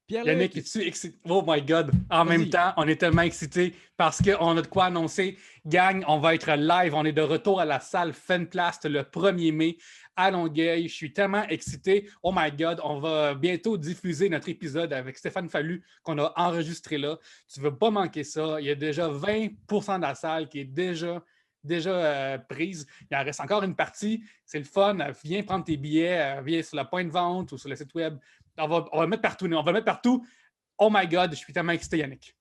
Yannick, es-tu excité? Oh my God! En même temps, on est tellement excités parce qu'on a de quoi annoncer. Gang, on va être live. On est de retour à la salle Fenplast le 1er mai à Longueuil. Je suis tellement excité. Oh my God! On va bientôt diffuser notre épisode avec Stéphane Fallu qu'on a enregistré là. Tu ne veux pas manquer ça. Il y a déjà 20% de la salle qui est déjà prise. Il en reste encore une partie. C'est le fun. Viens prendre tes billets. Viens sur la point de vente ou sur le site web. On va le mettre partout. On va le mettre partout. Oh my God, je suis tellement excité, Yannick.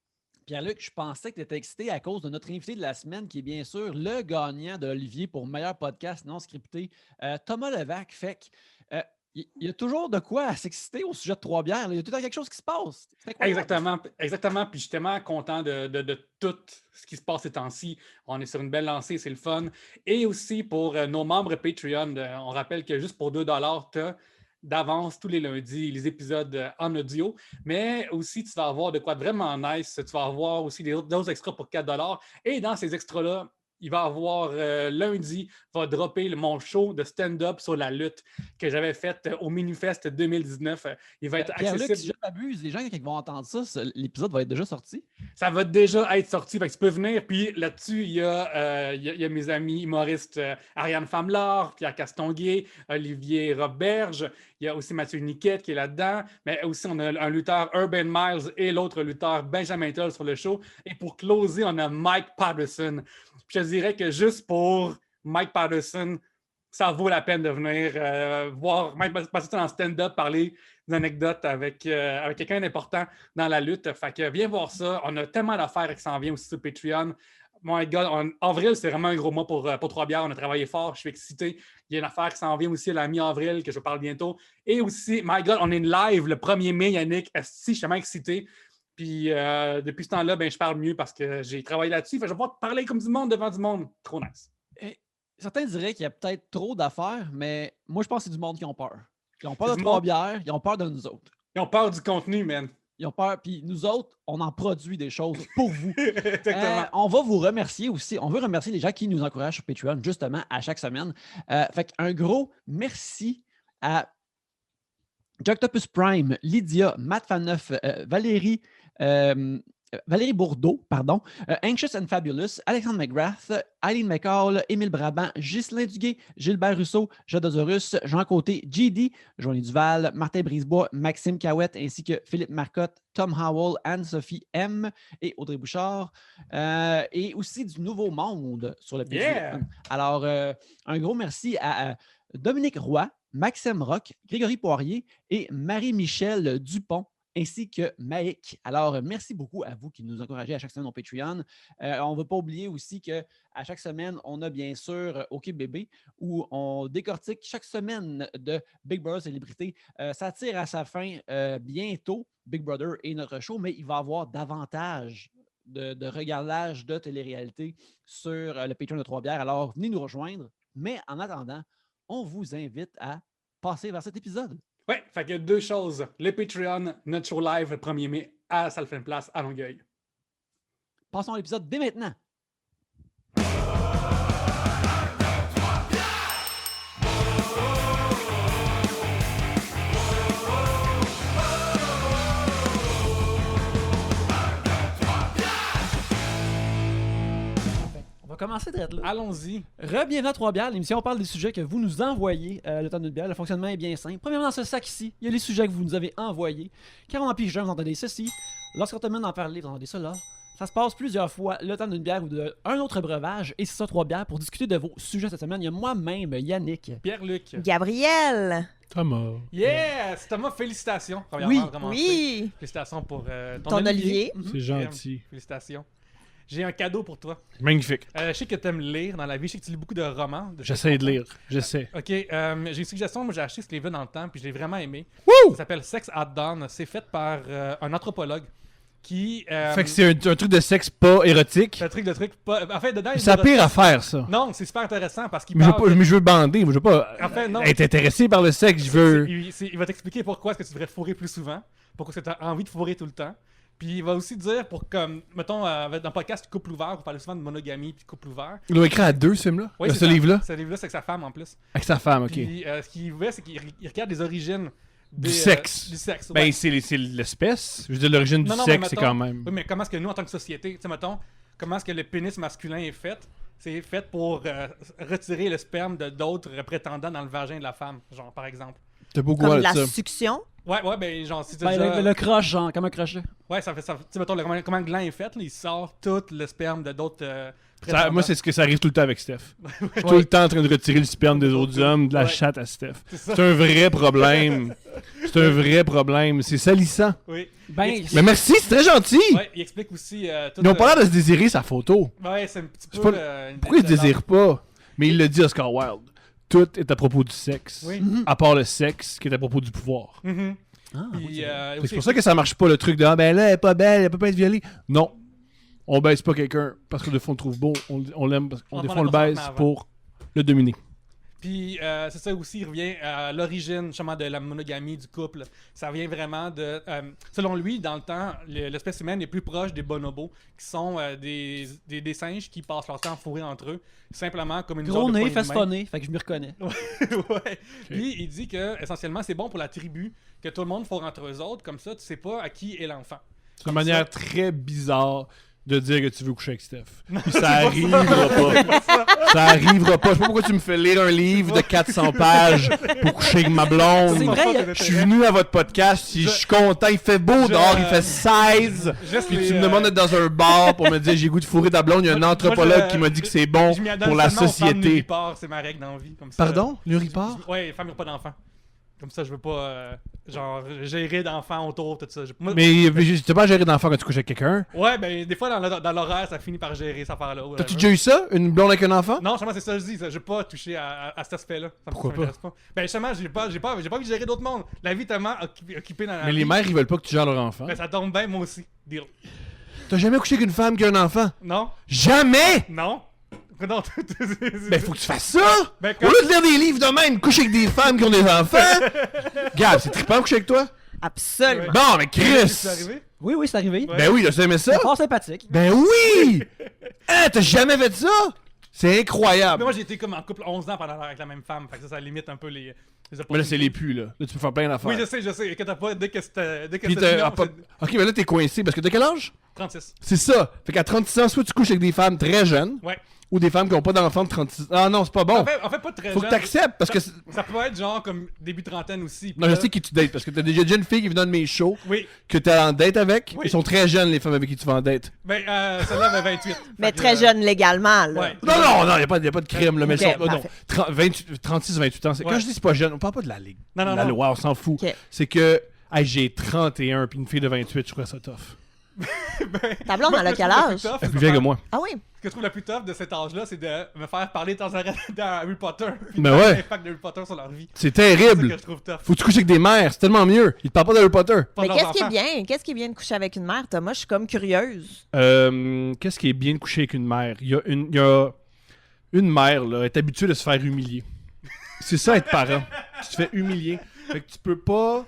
Pierre-Luc, je pensais que tu étais excité à cause de notre invité de la semaine, qui est bien sûr le gagnant de Olivier pour meilleur podcast non scripté, Thomas Levac. Fait que, il y a toujours de quoi s'exciter au sujet de Trois-Bières. Il y a tout le temps quelque chose qui se passe. Exactement. Puis je suis tellement content de tout ce qui se passe ces temps-ci. On est sur une belle lancée, c'est le fun. Et aussi pour nos membres Patreon, on rappelle que juste pour 2$, tu as d'avance tous les lundis les épisodes en audio, mais aussi tu vas avoir de quoi de vraiment nice. Tu vas avoir aussi d'autres extras pour 4$. Et dans ces extras-là, il va y avoir lundi, va dropper mon show de stand-up sur la lutte que j'avais fait au Minifest 2019. Il va être accessible. Si je m'abuse, les gens qui vont entendre ça, l'épisode va être déjà sorti. Ça va déjà être sorti, fait que tu peux venir. Puis là-dessus, il y a mes amis humoristes Ariane Famelard, Pierre Castonguay, Olivier Roberge. Il y a aussi Mathieu Niquette qui est là-dedans. Mais aussi, on a un lutteur Urban Miles et l'autre lutteur Benjamin Toll sur le show. Et pour closer, on a Mike Patterson. Puis je te dirais que juste pour Mike Patterson, ça vaut la peine de venir voir Mike Patterson en stand-up, parler d'anecdotes avec quelqu'un d'important dans la lutte. Fait que viens voir ça. On a tellement d'affaires qui s'en viennent aussi sur Patreon. My God, en avril, c'est vraiment un gros mois pour Trois-Bières. On a travaillé fort. Je suis excité. Il y a une affaire qui s'en vient aussi à la mi-avril que je parle bientôt. Et aussi, my God, on est live le 1er mai, Yannick. Si, je suis tellement excité. Puis depuis ce temps-là, je parle mieux parce que j'ai travaillé là-dessus. Fait que je vais pouvoir parler comme du monde devant du monde. Trop nice. Certains diraient qu'il y a peut-être trop d'affaires, mais moi, je pense que c'est du monde qui ont peur. Ils ont peur de Trois-Bières, ils ont peur de nous autres. Ils ont peur du contenu, man. Ils ont peur, puis nous autres, on en produit des choses pour vous. Exactement. On va vous remercier aussi. On veut remercier les gens qui nous encouragent sur Patreon, justement, à chaque semaine. Fait qu'un gros merci à Joctopus Prime, Lydia, Matt Faneuf, Valérie Bourdeau, Anxious and Fabulous, Alexandre McGrath, Eileen McCall, Émile Brabant, Ghislain Duguay, Gilbert Rousseau, Jodosaurus, Jean Côté, JD, Joanie Duval, Martin Brisebois, Maxime Cahouette, ainsi que Philippe Marcotte, Tom Howell, Anne-Sophie M. et Audrey Bouchard. Et aussi du nouveau monde sur le Patreon. Yeah! Alors, un gros merci à Dominique Roy, Maxime Roch, Grégory Poirier et Marie-Michel Dupont, ainsi que Maïk. Alors, merci beaucoup à vous qui nous encouragez à chaque semaine au Patreon. On ne va pas oublier aussi qu'à chaque semaine, on a bien sûr OK Bébé, où on décortique chaque semaine de Big Brother Célébrité. Ça tire à sa fin bientôt, Big Brother et notre show, mais il va y avoir davantage de regardage de télé-réalité sur le Patreon de Trois-Bières. Alors, venez nous rejoindre. Mais en attendant, on vous invite à passer vers cet épisode. Oui, fait qu'il y a deux choses. Le Patreon, notre show live le 1er mai à la salle Fenplast à Longueuil. Passons à l'épisode dès maintenant. On va commencer d'être là. Allons-y. Re-bienvenue à Trois-Bières, l'émission, on parle des sujets que vous nous envoyez le temps d'une bière. Le fonctionnement est bien simple. Premièrement, dans ce sac ici, il y a les sujets que vous nous avez envoyés. Quand on en pige un, vous entendez ceci. Lorsqu'on termine d'en parler, vous entendez cela. Ça se passe plusieurs fois, le temps d'une bière ou d'un autre breuvage. Et c'est ça, Trois-Bières, pour discuter de vos sujets cette semaine. Il y a moi-même, Yannick. Pierre-Luc. Gabriel. Thomas. Yes! Thomas, félicitations. Oui, vraiment oui. Félicitations pour ton Olivier. C'est gentil. Félicitations. J'ai un cadeau pour toi. Magnifique. Je sais que tu aimes lire dans la vie. Je sais que tu lis beaucoup de romans. J'essaie de lire. J'essaie. OK. J'ai une suggestion. Moi, j'ai acheté ce livre dans le temps puis je l'ai vraiment aimé. Wouh! Ça s'appelle Sex at Dawn. C'est fait par un anthropologue qui... Fait que c'est un truc de sexe pas érotique. Un truc de truc pas... En fait, dedans... C'est la pire affaire, ça. Non, c'est super intéressant parce qu'il Mais, parle... mais je veux bander. Je veux pas En fait, non. être intéressé par le sexe. Je veux... Il va t'expliquer pourquoi est-ce que tu devrais fourrer plus souvent. Pourquoi est-ce que tu as envie de fourrer tout le temps. Puis il va aussi dire, pour comme, mettons, dans le podcast Couple ouvert, on parle souvent de monogamie puis de couple ouvert. Il doit écrire à deux, ce film-là? Oui, ce livre-là? Ce livre-là, c'est avec sa femme en plus. Avec sa femme, ok. Puis ce qu'il veut, c'est qu'il regarde les origines Du sexe. Du sexe, Ben, ouais. c'est l'espèce. Je veux dire, l'origine du Non, sexe, mais c'est mettons- quand même. Oui, mais comment est-ce que nous, en tant que société, tu sais, mettons, comment est-ce que le pénis masculin est fait? C'est fait pour retirer le sperme de d'autres prétendants dans le vagin de la femme, genre, par exemple. T'as beaucoup Comme de de la ça. succion. Ouais, ben, genre, si tu Ben, le croche, genre, comme un crochet. Ouais, ça fait ça. Tu sais, mettons, comment le gland est fait, là, il sort tout le sperme de d'autres Moi, c'est ce que ça arrive tout le temps avec Steph. Je suis tout le temps en train de retirer le sperme des autres hommes, de la Ouais. chatte à Steph. C'est ça. C'est un vrai problème. C'est un vrai problème. C'est salissant. Oui. Ben, Mais merci, c'est très gentil. Ouais, il explique aussi tout. Ils ont pas l'air de se désirer sa photo. Ouais, c'est un petit C'est peu. pas- Pourquoi ils se désirent pas? Mais il le dit Oscar Wilde. Tout est à propos du sexe. Oui. À part le sexe qui est à propos du pouvoir. Mhm. Ah, Puis, oui, c'est vrai. Fait que c'est pour ça que ça marche pas le truc de ah, ben là, elle est pas belle, elle peut pas être violée. Non. On baisse pas quelqu'un parce que des fois on le trouve beau, on l'aime parce On que des prend fois on le la baise consentement avant. pour le dominer. Puis c'est ça aussi, il revient à l'origine justement de la monogamie du couple. Ça vient vraiment de... selon lui, dans le temps, l'espèce humaine est plus proche des bonobos, qui sont des singes qui passent leur temps fourrés entre eux, simplement comme une Gros sorte de nez, poignée de main. festonné, fait que je m'y reconnais. Ouais. Puis il dit que essentiellement c'est bon pour la tribu, que tout le monde fourre entre eux autres, comme ça tu sais pas à qui est l'enfant. C'est une manière très bizarre de dire que tu veux coucher avec Steph. Puis ça pas arrivera pas. Ça arrivera pas. Je sais pas pourquoi tu me fais lire un livre de 400 pages pour coucher avec ma blonde. C'est vrai, Je suis venu à votre podcast, si je suis content, il fait beau dehors, il fait 16. Juste Puis les, tu me demandes d'être dans un bar pour me dire j'ai goût de fourrer ta blonde, il y a un Moi, anthropologue je- qui m'a dit que c'est bon je m'y adonne pour la seulement aux femmes société. nullipares, c'est ma règle dans la vie. Comme ça. Pardon? L'uripare? Ouais, les femmes n'ont pas d'enfants. Comme ça, je veux pas, genre, gérer d'enfants autour, tout ça. Moi- Mais t'as pas géré d'enfant quand tu couches avec quelqu'un? Ouais, ben, des fois, dans l'horaire, ça finit par gérer cette affaire-là. T'as-tu déjà eu ça? Une blonde avec un enfant? Non, justement, c'est ça que je dis. Je n'ai pas touché à cet aspect-là. Pourquoi ça m'intéresse pas? Ben, justement, j'ai pas envie de gérer d'autres mondes. La vie est tellement occupée dans la Mais vie. les mères, ils veulent pas que tu gères leur enfant. Ben, ça tombe bien, moi aussi. Deal. T'as jamais couché avec une femme qui a un enfant? Non? Jamais! Non? Non, Ben, faut que tu fasses ça! Ben, Au lieu de lire des livres de même, coucher avec des femmes qui ont des enfants! Gab, c'est trippant de coucher avec toi? Absolument. Ouais. Bon, mais Chris! C'est arrivé? Oui, oui, c'est arrivé. Ouais. Ben oui, t'as aimé ça? C'est fort sympathique. Ben oui! Hein, t'as jamais fait ça? C'est Mais incroyable! moi, j'ai été comme en couple 11 ans pendant avec la même femme. Fait que ça limite un peu les Mais là, c'est les pus, là. Là, tu peux faire plein d'affaires. Oui, je sais. Inquiète pas, dès que c'était Puis fini, t'as... on s'est- Ok, mais là, t'es coincé. Parce que t'as quel âge? 36. C'est ça. Fait qu'à 36 ans, soit tu couches avec des femmes très jeunes, Ouais. ou des femmes qui ont pas d'enfants de 36 ans. Ah non, c'est pas bon. En fait, pas très Faut que jeune. t'acceptes, parce que... Ça peut être genre comme début trentaine aussi. puis Non, je là- sais qui tu dates, parce que t'as déjà une fille qui vient dans mes shows, Oui. que t'es en date avec. Oui. Ils sont très jeunes, les femmes avec qui tu vas en date. Ben, celle-là avait 28. Mais Fait que, très jeune légalement, là. Ouais. Non, non, non, y a pas de crime, là, mais Ok, ils sont- non, parfait. 36, 28 ans. Ouais. Quand je dis c'est pas jeune, on parle pas de la ligue. Non, non, la non. loi, on s'en fout. Ok. C'est que, hey, j'ai 31 puis une fille de 28, je trouve ça tough. Ta blonde, Moi, elle a ce que quel je trouve le âge? plus tough, Elle est c'est plus vieille de que faire- moi. Ah oui? Ce que je trouve le plus tough de cet âge-là, c'est de me faire parler de temps en temps dans Harry Potter. Puis Ben de ouais. l'impact de Harry Potter sur leur vie. C'est C'est ça terrible. que je trouve tough. Faut que tu couches avec des mères, c'est tellement mieux. Ils te parlent pas d'Harry Potter. Pas Mais leurs qu'est-ce qui est enfants. bien? Qu'est-ce qui est bien de coucher avec une mère, Thomas? Je suis comme curieuse. Qu'est-ce qui est bien de coucher avec une mère? Il y a une mère, là, est habituée de se faire humilier. C'est ça être parent. Tu te fais humilier. Fait que tu peux pas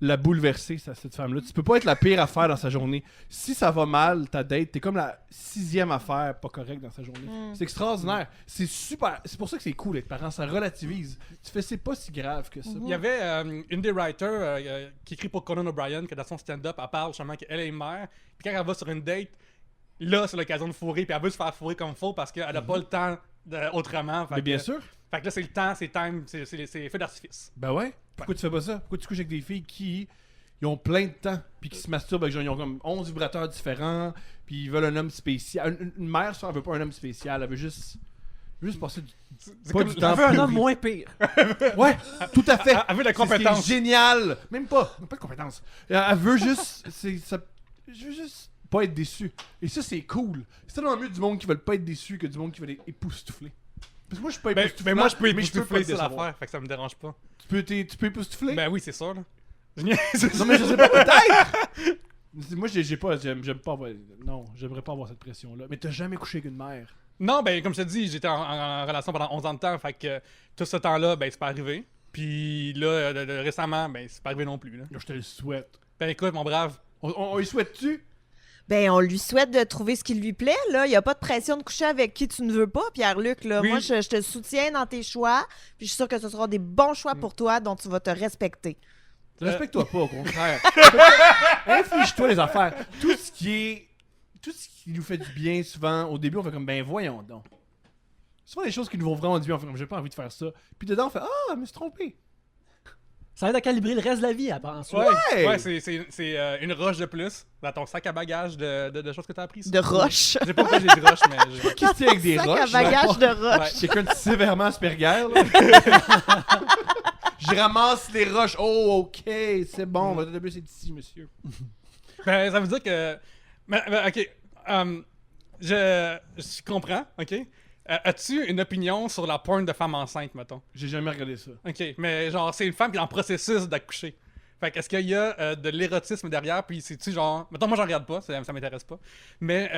la bouleverser, cette femme-là. Tu peux pas être la pire affaire dans sa journée. Si ça va mal, ta date, t'es comme la 6e affaire pas correcte dans sa journée. C'est extraordinaire. C'est super. C'est pour ça que c'est cool d'être parent. Ça relativise. Tu fais, c'est pas si grave que ça. Il y avait une des writers qui écrit pour Conan O'Brien, que dans son stand-up, elle parle justement qu'elle est mère. Puis quand elle va sur une date, là, c'est l'occasion de fourrer. Puis elle veut se faire fourrer comme faut parce qu'elle a pas le temps autrement. Fait Mais bien que- sûr. Fait que là, c'est le temps, c'est time, c'est feu d'artifice. Ben ouais. Pourquoi tu fais pas ça? Pourquoi tu couches avec des filles qui ils ont plein de temps puis qui se masturbent avec genre, ils ont comme 11 vibrateurs différents puis ils veulent un homme spécial. Une mère, ça, elle veut pas un homme spécial. Elle veut juste passer du... C'est Pas comme du Elle temps. veut un plus homme vite. moins pire. Ouais, tout à fait. Elle veut de la C'est ce qui compétence. est génial. Même pas. Pas de compétence. Elle veut juste... Je veux juste pas être déçu. Et ça, c'est cool. C'est tellement mieux du monde qui veulent pas être déçu que du monde qui veut être époustouflé. Parce que moi, je suis pas Ben, époustouflant. moi, je peux pas époustoufler être ça décevoir. l'affaire, fait que ça me dérange pas. Tu peux époustoufler? Ben oui, c'est sûr, là. Non, mais je sais pas, peut-être! Moi, j'aime pas avoir... Non, j'aimerais pas avoir cette pression-là. Mais t'as jamais couché avec une mère. Non, ben comme je te dis, j'étais en relation pendant 11 ans de temps, fait que tout ce temps-là, ben c'est pas arrivé. Puis là, récemment, ben c'est pas arrivé non plus. Là. Là, je te le souhaite. Ben écoute, mon brave, On y souhaite-tu? Ben, on lui souhaite de trouver ce qui lui plaît, là. Il n'y a pas de pression de coucher avec qui tu ne veux pas, Pierre-Luc, là. Oui. Moi, je te soutiens dans tes choix, puis je suis sûre que ce seront des bons choix pour toi dont tu vas te respecter. Respecte-toi pas, au contraire. Inflige-toi les affaires. Tout ce qui nous fait du bien, souvent, au début, on fait comme, ben voyons donc. Souvent, les choses qui nous vont vraiment du bien, on fait comme, j'ai pas envie de faire ça. Puis dedans, on fait, je me suis trompé. Ça aide à calibrer le reste de la vie après ensuite. Ouais, c'est une roche de plus dans ton sac à bagages de choses que t'as appris. De roche. J'ai pas pourquoi j'ai dit roche, mais... Qu'est-ce qu'il y a avec des Sac roches? à bagages de roche. Ouais. Quelqu'un de sévèrement Asperger, là. Je ramasse les roches. Oh, ok, c'est bon. Votre autobus est ici, monsieur. Ben, ça veut dire que... ok. Je comprends, ok. As-tu une opinion sur la porn de femme enceinte, mettons? J'ai jamais regardé ça. Ok, mais genre, c'est une femme qui est en processus d'accoucher. Fait qu'est-ce qu'il y a de l'érotisme derrière, puis c'est-tu genre... Mettons, moi, j'en regarde pas, ça m'intéresse pas. Mais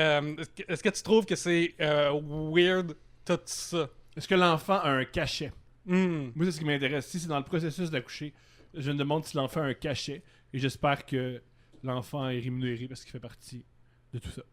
est-ce que tu trouves que c'est weird, tout ça? Est-ce que l'enfant a un cachet? Hmm. Moi, c'est ce qui m'intéresse. Si c'est dans le processus d'accoucher, je me demande si l'enfant a un cachet. Et j'espère que l'enfant est rémunéré parce qu'il fait partie de tout ça.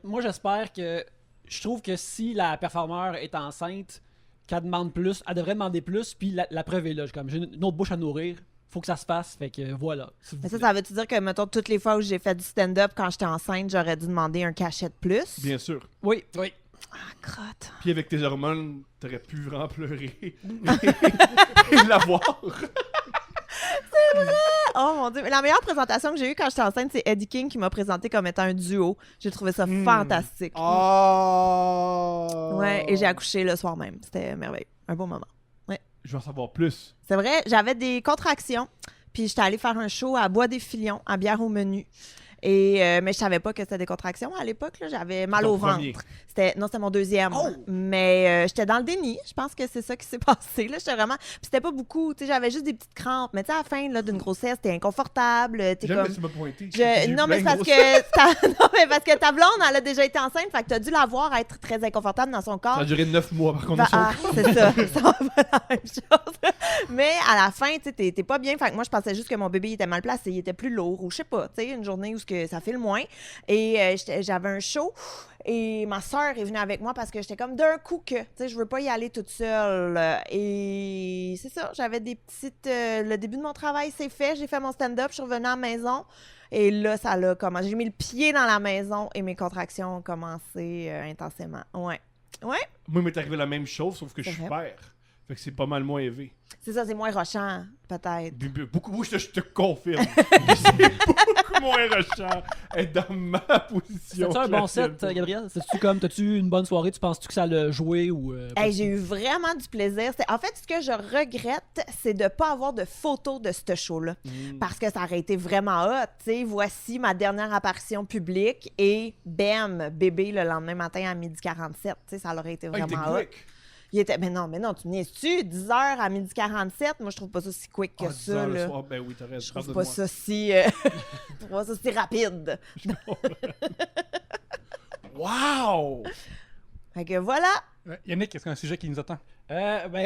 Moi, j'espère que... Je trouve que si la performeur est enceinte, qu'elle demande plus, elle devrait demander plus, puis la preuve est là. J'ai une autre bouche à nourrir, faut que ça se fasse, fait que voilà. Mais ça veut-tu dire que, mettons, toutes les fois où j'ai fait du stand-up quand j'étais enceinte, j'aurais dû demander un cachet de plus? Bien sûr. Oui. Ah, crotte. Puis avec tes hormones, t'aurais pu vraiment pleurer et l'avoir. Oh mon Dieu. La meilleure présentation que j'ai eue quand j'étais enceinte, c'est Eddie King qui m'a présenté comme étant un duo. J'ai trouvé ça fantastique. Oh! Ouais, et j'ai accouché le soir même. C'était merveilleux. Un beau moment. Je veux en savoir plus. C'est vrai, j'avais des contractions. Puis j'étais allée faire un show à Bois des Filions, à Bière au Menu. Mais je savais pas que c'était des contractions à l'époque. Là. J'avais mal Ton au ventre. premier. C'était mon deuxième. Oh! Mais j'étais dans le déni. Je pense que c'est ça qui s'est passé. Là. J'étais vraiment... Puis c'était pas beaucoup. J'avais juste des petites crampes. Mais à la fin là, d'une grossesse, t'es inconfortable. T'es J'aime comme... que tu m'as pointé. Non, mais c'est parce que non, mais parce que ta blonde, elle a déjà été enceinte. Fait que t'as dû la voir être très inconfortable dans son corps. Ça a duré 9 mois, par contre. C'est ça. Ça va pas la même chose. Mais à la fin, tu sais, t'es pas bien. Fait que moi, je pensais juste que mon bébé il était mal placé, il était plus lourd, ou je sais pas, tu sais, une journée où ça file moins. Et j'avais un show. Et ma soeur est venue avec moi parce que j'étais comme d'un coup que, tu sais, je veux pas y aller toute seule. Et c'est ça, j'avais des petites... le début de mon travail, c'est fait. J'ai fait mon stand-up, je suis revenue à la maison. Et là, ça l'a commencé. J'ai mis le pied dans la maison et mes contractions ont commencé intensément. Ouais. Moi, il m'est arrivé la même chose, sauf que je C'est suis vrai. père. Fait que c'est pas mal moins élevé. C'est ça, c'est moins rochant, peut-être. Beaucoup, oui, je te confirme. C'est beaucoup moins rushant être dans ma position. C'est-tu un bon actuelle. set, Gabriel? T'as-tu une bonne soirée? Tu penses-tu que ça l'a joué ou... pas Hey, du j'ai tout? eu vraiment du plaisir. En fait, ce que je regrette, c'est de ne pas avoir de photos de ce show-là. Parce que ça aurait été vraiment hot. T'sais. Voici ma dernière apparition publique et bam, bébé le lendemain matin à 12h47. T'sais, ça aurait été Ah, il était vraiment hot. quick. Il était... Mais non, tu me niaises-tu? 10h à 12h47? Moi, je trouve pas ça si quick que 10 ça. heures le Là. soir, ben oui, t'as raison. Je trouve pas ça si... je trouve pas ça si rapide. Wow! Fait que voilà. Yannick, est-ce qu'il y a un sujet qui nous attend?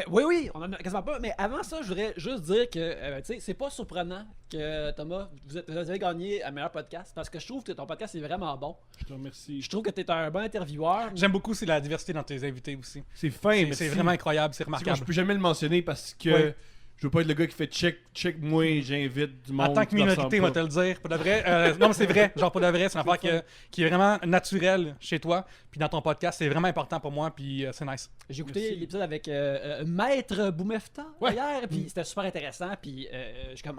Oui, on en a quasiment pas. Mais avant ça, je voudrais juste dire que, tu sais, c'est pas surprenant que, Thomas, vous avez gagné un meilleur podcast parce que je trouve que ton podcast est vraiment bon. Je te remercie. Je trouve que t'es un bon intervieweur. J'aime beaucoup aussi la diversité dans tes invités aussi. C'est fin, C'est merci. vraiment incroyable, c'est C'est quoi, remarquable. je peux jamais le mentionner parce que Oui. je veux pas être le gars qui fait check moi et j'invite du monde. En tant que qui leur minorité, ressemble moi te le dire. Pour de vrai, non, mais c'est vrai. Genre, pour de vrai, c'est une affaire qui est vraiment naturelle chez toi. Puis dans ton podcast, c'est vraiment important pour moi. Puis c'est nice. J'ai écouté Merci. l'épisode avec Maître Boumefta hier, puis c'était super intéressant. Puis je suis comme,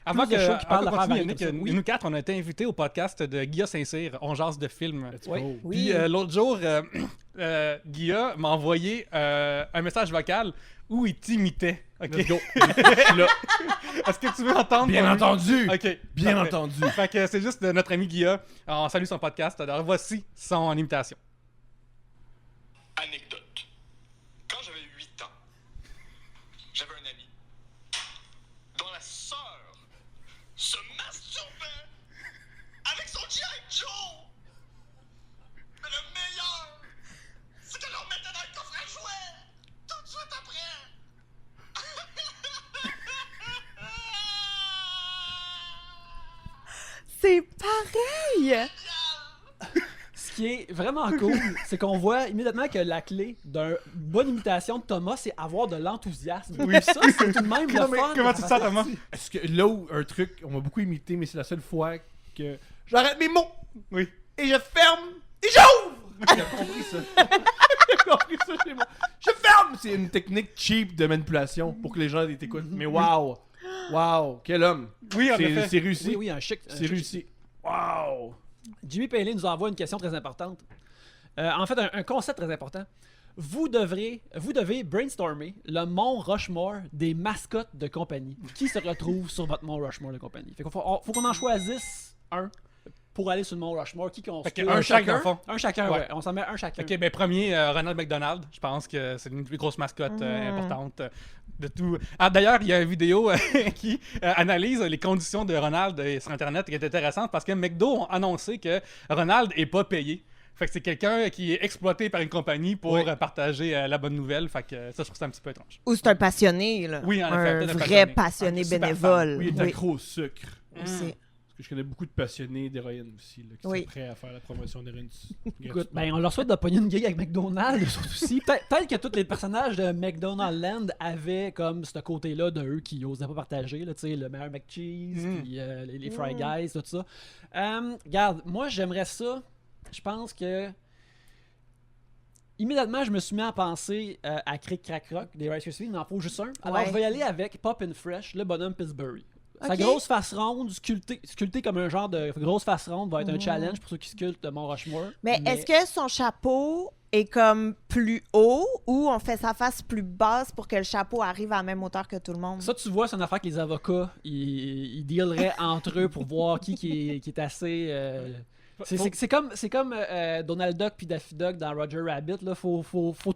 Avant Plus de shows qui parlent qu'on d'affaires continue, variées Yannick, comme ça. Oui. nous quatre, on a été invités au podcast de Guilla Saint-Cyr, On jase de films. Let's Oui. go. Oui. Puis l'autre jour, Guilla m'a envoyé un message vocal où il t'imitait. OK? Let's go. Je suis là. Est-ce que tu veux entendre? Bien ton- entendu. OK. Bien parfait. entendu. Fait que c'est juste de notre ami Guilla. On salue son podcast. Alors voici son imitation. Anecdote. Quand j'avais 8 ans, j'avais un ami dont la sœur se masturbait avec son G.I. Joe. Mais le meilleur, c'est qu'elle le remettait dans le coffre à jouets tout de suite après. C'est pareil! ce qui est vraiment cool, c'est qu'on voit immédiatement que la clé d'une bonne imitation de Thomas, c'est avoir de l'enthousiasme. Oui, ça, c'est tout de même le fun. Comment tu te sens, Thomas? Est-ce que là où un truc, on m'a beaucoup imité, mais c'est la seule fois que j'arrête mes mots. Oui. Et je ferme et j'ouvre. J'ai compris ça. J'ai compris ça chez moi. Je ferme. C'est une technique cheap de manipulation pour que les gens t'écoutent. Mais waouh, waouh, quel homme. Oui, en effet. C'est réussi. Oui, un chic. C'est réussi. Waouh. Jimmy Paley nous envoie une question très importante. En fait, un concept très important. Vous devez brainstormer le Mont Rushmore des mascottes de compagnie qui se retrouvent sur votre Mont Rushmore de compagnie. Fait qu'il faut qu'on en choisisse un pour aller sur le Mont Rushmore. Qui qu'on Fait qu'un chacun, dans le fond. Un chacun, Ouais. ouais. On s'en met un chacun. Ok, ben premier, Ronald McDonald. Je pense que c'est une des plus grosses mascottes importantes de tout. Ah, d'ailleurs, il y a une vidéo qui analyse les conditions de Ronald sur Internet qui est intéressante parce que McDo ont annoncé que Ronald est pas payé. Fait que c'est quelqu'un qui est exploité par une compagnie pour partager la bonne nouvelle. Fait que ça, je trouve ça un petit peu étrange. Ou c'est un passionné, là. Oui, en effet, un peut-être un vrai passionné. passionné Un super bénévole. Oui, il est accro au sucre. Aussi. Parce que je connais beaucoup de passionnés d'héroïne aussi, là, qui Oui. sont prêts à faire la promotion d'héroïne. Écoute, ben, on leur souhaite de pogner une gig avec McDonald's aussi. Peut-être que tous les personnages de McDonald's Land avaient comme ce côté-là de eux qui n'osaient pas partager, là, tu sais, le meilleur McCheese, puis les Fry Guys, tout ça. Regarde, moi j'aimerais ça. Je pense que immédiatement, je me suis mis à penser à Crick Crack Rock des Rice Krispies, il m'en faut juste un. Alors, Ouais. je vais y aller avec Poppin' Fresh, le bonhomme Pillsbury. Sa Ok. grosse face ronde, sculptée comme un genre de grosse face ronde, va être un challenge pour ceux qui sculptent Mont Rushmore. Mais est-ce que son chapeau est comme plus haut ou on fait sa face plus basse pour que le chapeau arrive à la même hauteur que tout le monde? Ça, tu vois, c'est une affaire que les avocats, ils dealeraient entre eux pour voir qui est assez... C'est comme Donald Duck puis Daffy Duck dans Roger Rabbit. Là. Faut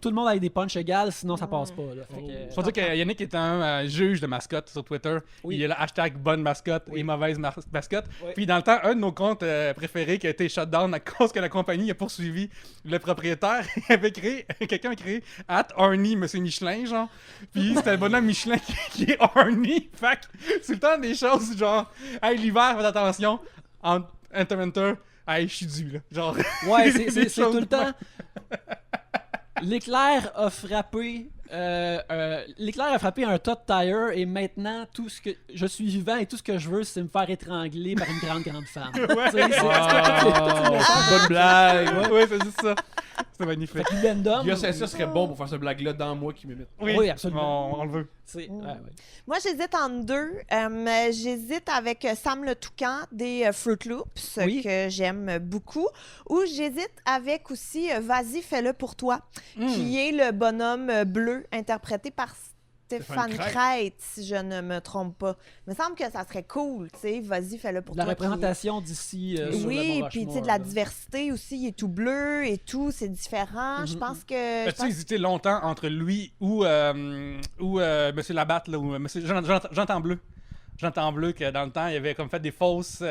tout le monde avec des punches égales, sinon ça passe pas. Là. Fait que, Faut dire que Yannick est un juge de mascotte sur Twitter. Oui. Il y a le hashtag bonne mascotte et mauvaise mascotte. Oui. Puis dans le temps, un de nos comptes préférés qui a été shut down à cause que la compagnie a poursuivi le propriétaire. Quelqu'un a créé @Arnie Monsieur Michelin, genre. Puis c'était le bonhomme Michelin qui est Arnie. Fait que c'est le temps des choses genre, hey, l'hiver, faites attention. En winter, hey, je suis dû, là. Genre. Ouais, des c'est choses tout le de temps. L'éclair a frappé. L'éclair a frappé un top tire et maintenant tout ce que je suis vivant et tout ce que je veux c'est me faire étrangler par une grande femme. Tu sais, Bonne blague. Ouais, c'est juste ça. C'est magnifique. Fait que Bendum, Guillaume Saint-Cyr serait bon pour faire ce blague-là dans moi qui m'imite. Oui, absolument. On le veut. ouais. Moi, j'hésite entre deux. J'hésite avec Sam le Toucan des Fruit Loops, Oui. que j'aime beaucoup. Ou j'hésite avec aussi Vas-y, fais-le pour toi, qui est le bonhomme bleu interprété par Stéphane Stéphane Crête, si je ne me trompe pas. Il me semble que ça serait cool, tu sais. Vas-y, fais-le pour La toi. représentation d'ici sur le Oui, Mont puis tu sais, de Rushmore, la là. diversité aussi, il est tout bleu et tout, c'est différent. Je pense que... As-tu hésité longtemps entre lui ou Monsieur Labatte, là, ou Monsieur Jean Bleu? Jean Bleu, que dans le temps, il avait comme fait des fausses...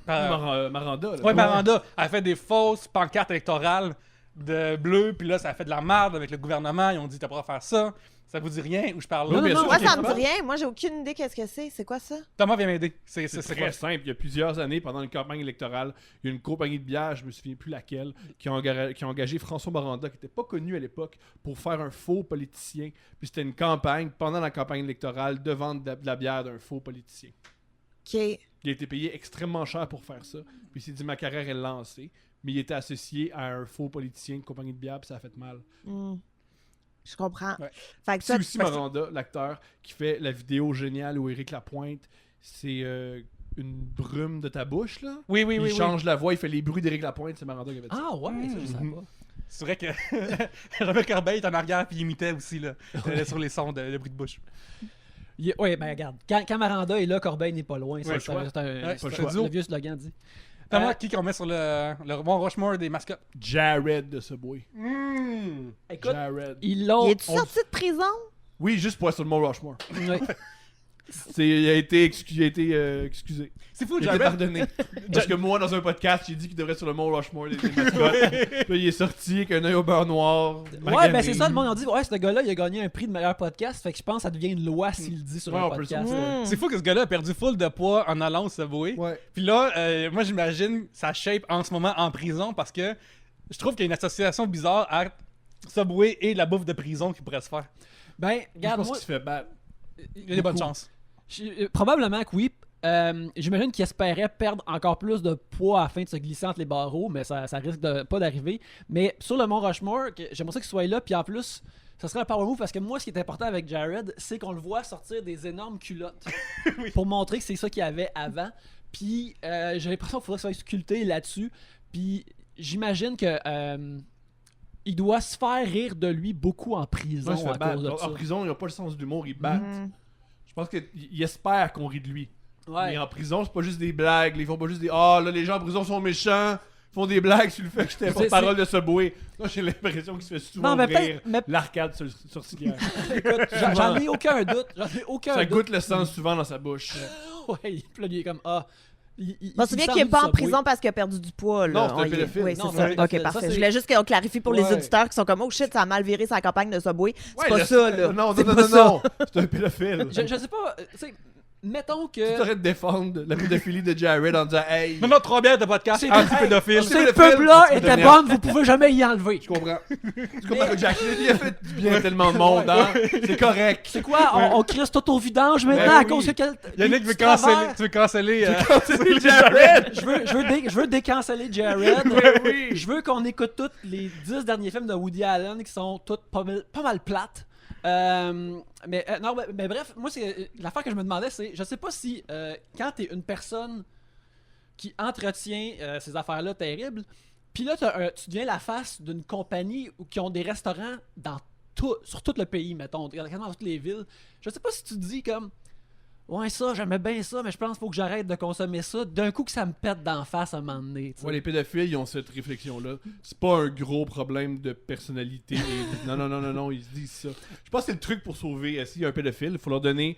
Maranda, là. Ouais, Miranda a fait des fausses pancartes électorales de bleu, puis là, ça a fait de la merde avec le gouvernement. Ils ont dit, t'as pas à faire ça. Ça vous dit rien où je parle là? Non, bien sûr. Moi, Ok, ça me pas. dit rien. Moi, j'ai aucune idée qu'est-ce que c'est. C'est quoi ça? Thomas vient m'aider. C'est C'est très quoi? simple. Il y a plusieurs années, pendant une campagne électorale, il y a une compagnie de bière, je me souviens plus laquelle, qui a engagé François Maranda, qui n'était pas connu à l'époque, pour faire un faux politicien. Puis c'était une campagne, pendant la campagne électorale, de vendre de la bière d'un faux politicien. OK. Il a été payé extrêmement cher pour faire ça. Puis il s'est dit, ma carrière est lancée. Mais il était associé à un faux politicien de compagnie de bière, puis ça a fait mal. Je comprends. Ouais. Fait que C'est ça, aussi Maranda, l'acteur, qui fait la vidéo géniale où Éric Lapointe, c'est une brume de ta bouche, là. Oui, oui, Il oui. change la voix, il fait les bruits d'Éric Lapointe, c'est Maranda qui avait dit ça. Ah ouais, ça je savais pas. C'est vrai que Robert Corbeil est en arrière, puis il imitait aussi là, sur les sons de bruit de bouche. Oui, ben regarde, quand Maranda est là, Corbeil n'est pas loin. Ouais, C'est ouais, c'est c'est duo. le vieux slogan dit. Thomas, qui qu'on met sur le Mont Rushmore des mascottes? Jared de Subway. Écoute, Jared. ils il l'ont... est sorti de prison? Oui, juste pour être sur le Mont Rushmore. Ouais. Il a été excusé. C'est fou, Il a été Jared. pardonné. Parce que moi, dans un podcast, j'ai dit qu'il devrait être sur le Mont Rushmore des mascottes. Puis là, il est sorti avec un œil au beurre noir. Ouais, ben c'est ça, le monde a dit, ouais, ce gars-là, il a gagné un prix de meilleur podcast, fait que je pense que ça devient une loi s'il le dit sur Ouais, un on peut podcast. le C'est fou que ce gars-là a perdu full de poids en allant au Subway. Ouais. Puis là, moi j'imagine sa shape en ce moment en prison parce que Je trouve qu'il y a une association bizarre à Subway et la bouffe de prison qui pourrait se faire. Ben, Je regarde, pense moi, qu'il se fait battre. Il y a des bonnes chances. probablement que oui. J'imagine qu'il espérait perdre encore plus de poids afin de se glisser entre les barreaux, mais ça risque pas d'arriver. Mais sur le Mont Rushmore, j'aimerais ça qu'il soit là, puis en plus, ça serait un power move parce que moi, ce qui est important avec Jared, c'est qu'on le voit sortir des énormes culottes pour montrer que c'est ça qu'il y avait avant. Puis j'ai l'impression qu'il faudrait que ça soit sculpté là-dessus. Puis j'imagine que il doit se faire rire de lui beaucoup en prison Ouais, il se fait à battre. cause de ça. En prison, il n'a pas le sens d'humour, il bat. Mhm. Je pense qu'il espère qu'on rit de lui. Ouais. Mais en prison, c'est pas juste des blagues. Ils font pas juste des ah là les gens en prison sont méchants. Ils font des blagues sur le fait que j'étais pas parole de Subway. Moi j'ai l'impression qu'il se fait souvent Non, mais ouvrir mais l'arcade sur cigaire. écoute, j'en ai aucun doute. J'en ai aucun Ça doute. goûte le sang souvent dans sa bouche. Ouais, puis là, il est comme ah. Je me souviens qu'il n'est pas en prison parce qu'il a perdu du poids. Là. Non, c'est un On y est. pédophile. Oui, Non, c'est c'est un ça. pédophile. Ok, parfait. Ça, c'est- Je voulais juste qu'on clarifie pour les Ouais. auditeurs qui sont comme oh shit, ça a mal viré sa campagne de Subway. C'est Ouais, pas le- ça, là. Non, C'est non, pas non, ça. non. C'est un pédophile. Je sais pas, tu sais, mettons Tu que. t'aurais de défendre la pédophilie de Jared en disant hey. Non, 3 bières de podcast anti-pédophile. C'est Ces pédophile, pubs-là tu peux étaient devenir- bonnes, vous pouvez jamais y enlever. Je comprends. Tu comprends que Jack Kennedy a fait du bien à tellement de monde, hein? C'est correct. C'est quoi? On crisse tout au vidange maintenant Ben à oui. cause que. Yannick veut du travers. canceller. Tu veux canceller. C'est Jared! Je veux décanceller Jared. oui. Je veux qu'on écoute tous les 10 derniers films de Woody Allen qui sont tous pas mal plates. Mais bref, moi, c'est l'affaire que je me demandais, c'est, je sais pas si quand t'es une personne qui entretient ces affaires-là terribles, puis là, tu deviens la face d'une compagnie qui ont des restaurants sur tout le pays, mettons, quasiment dans toutes les villes. Je sais pas si tu te dis comme, ouais, ça, j'aimais bien ça, mais je pense qu'il faut que j'arrête de consommer ça. D'un coup, que ça me pète d'en face à un moment donné. tu sais. Ouais, les pédophiles, ils ont cette réflexion-là. C'est pas un gros problème de personnalité. Non, ils se disent ça. Je pense que c'est le truc pour sauver. S'il y a un pédophile, il faut leur donner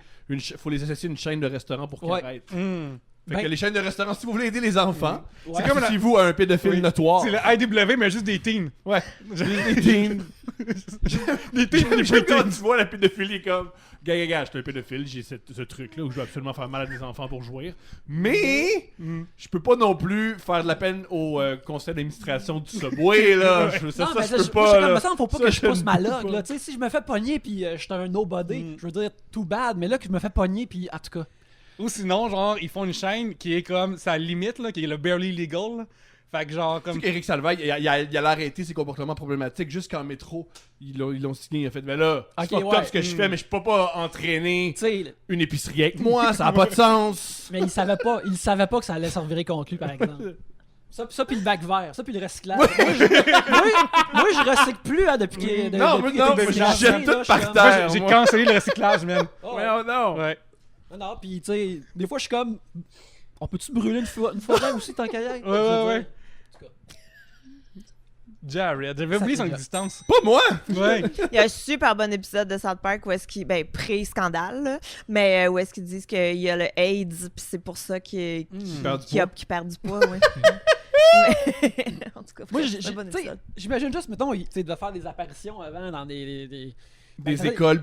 faut les associer à une chaîne de restaurants pour qu'ils Ouais. arrêtent. Hmm. Fait Ben- que les chaînes de restaurants, si vous voulez aider les enfants, Ouais. c'est comme si vous à un pédophile Oui. notoire. C'est le IDW, mais juste des teens. Ouais. Des teens. Des teens, des J'aime quand teens. tu vois la pédophilie comme gars, je suis un pédophile, j'ai ce truc-là où je dois absolument faire mal à des enfants pour jouir. Mais je peux pas non plus faire de la peine au conseil d'administration du Subway, là. Ça, Non, ça, mais je ça, peux je- pas. moi, j'étais là. comme, me semble, faut pas Ça, que je pousse ne ma peux log, pas. là. Tu sais, si je me fais pogner puis je suis un nobody, je veux dire, too bad. Mais là, que je me fais pogner puis en tout cas. Ou sinon, genre, ils font une chaîne qui est comme sa limite, là, qui est le barely legal. Là. Fait que genre, comme. Tu sais qu'Éric Salvaille, il a arrêté ses comportements problématiques jusqu'en métro. Ils l'ont signé, il a fait, mais là, c'est Ok, fucked ouais. up ce que je fais, mais je peux pas entraîner Tu sais, une épicerie avec moi, ça a pas de sens. mais il savait pas que ça allait se revirer contre lui, par exemple. Ça puis le bac vert, ça puis le recyclage. Moi, je recycle plus hein, depuis qu'il Non, depuis non, qu'il mais était je lancé, jette là, tout je par suis comme- terre. Moi, j'ai moi. cancellé le recyclage, man. Oh, Ouais, oh, non. Ouais. non, puis tu sais, des fois je suis comme, on peut-tu brûler une forêt aussi tant qu'à y être? Je veux Ouais. dire. Jared, j'avais oublié son Ça, existence. Pas moi! Ouais. Il y a un super bon épisode de South Park où est-ce qu'il, ben, pré-scandale, là, mais où est-ce qu'ils disent qu'il y a le AIDS, puis c'est pour ça qu'il Perd du qu'il perd du poids, ouais. Mais, en tout cas, Moi, c'est un bon tu sais, épisode. j'imagine juste, mettons, il devait faire des apparitions avant dans des Des écoles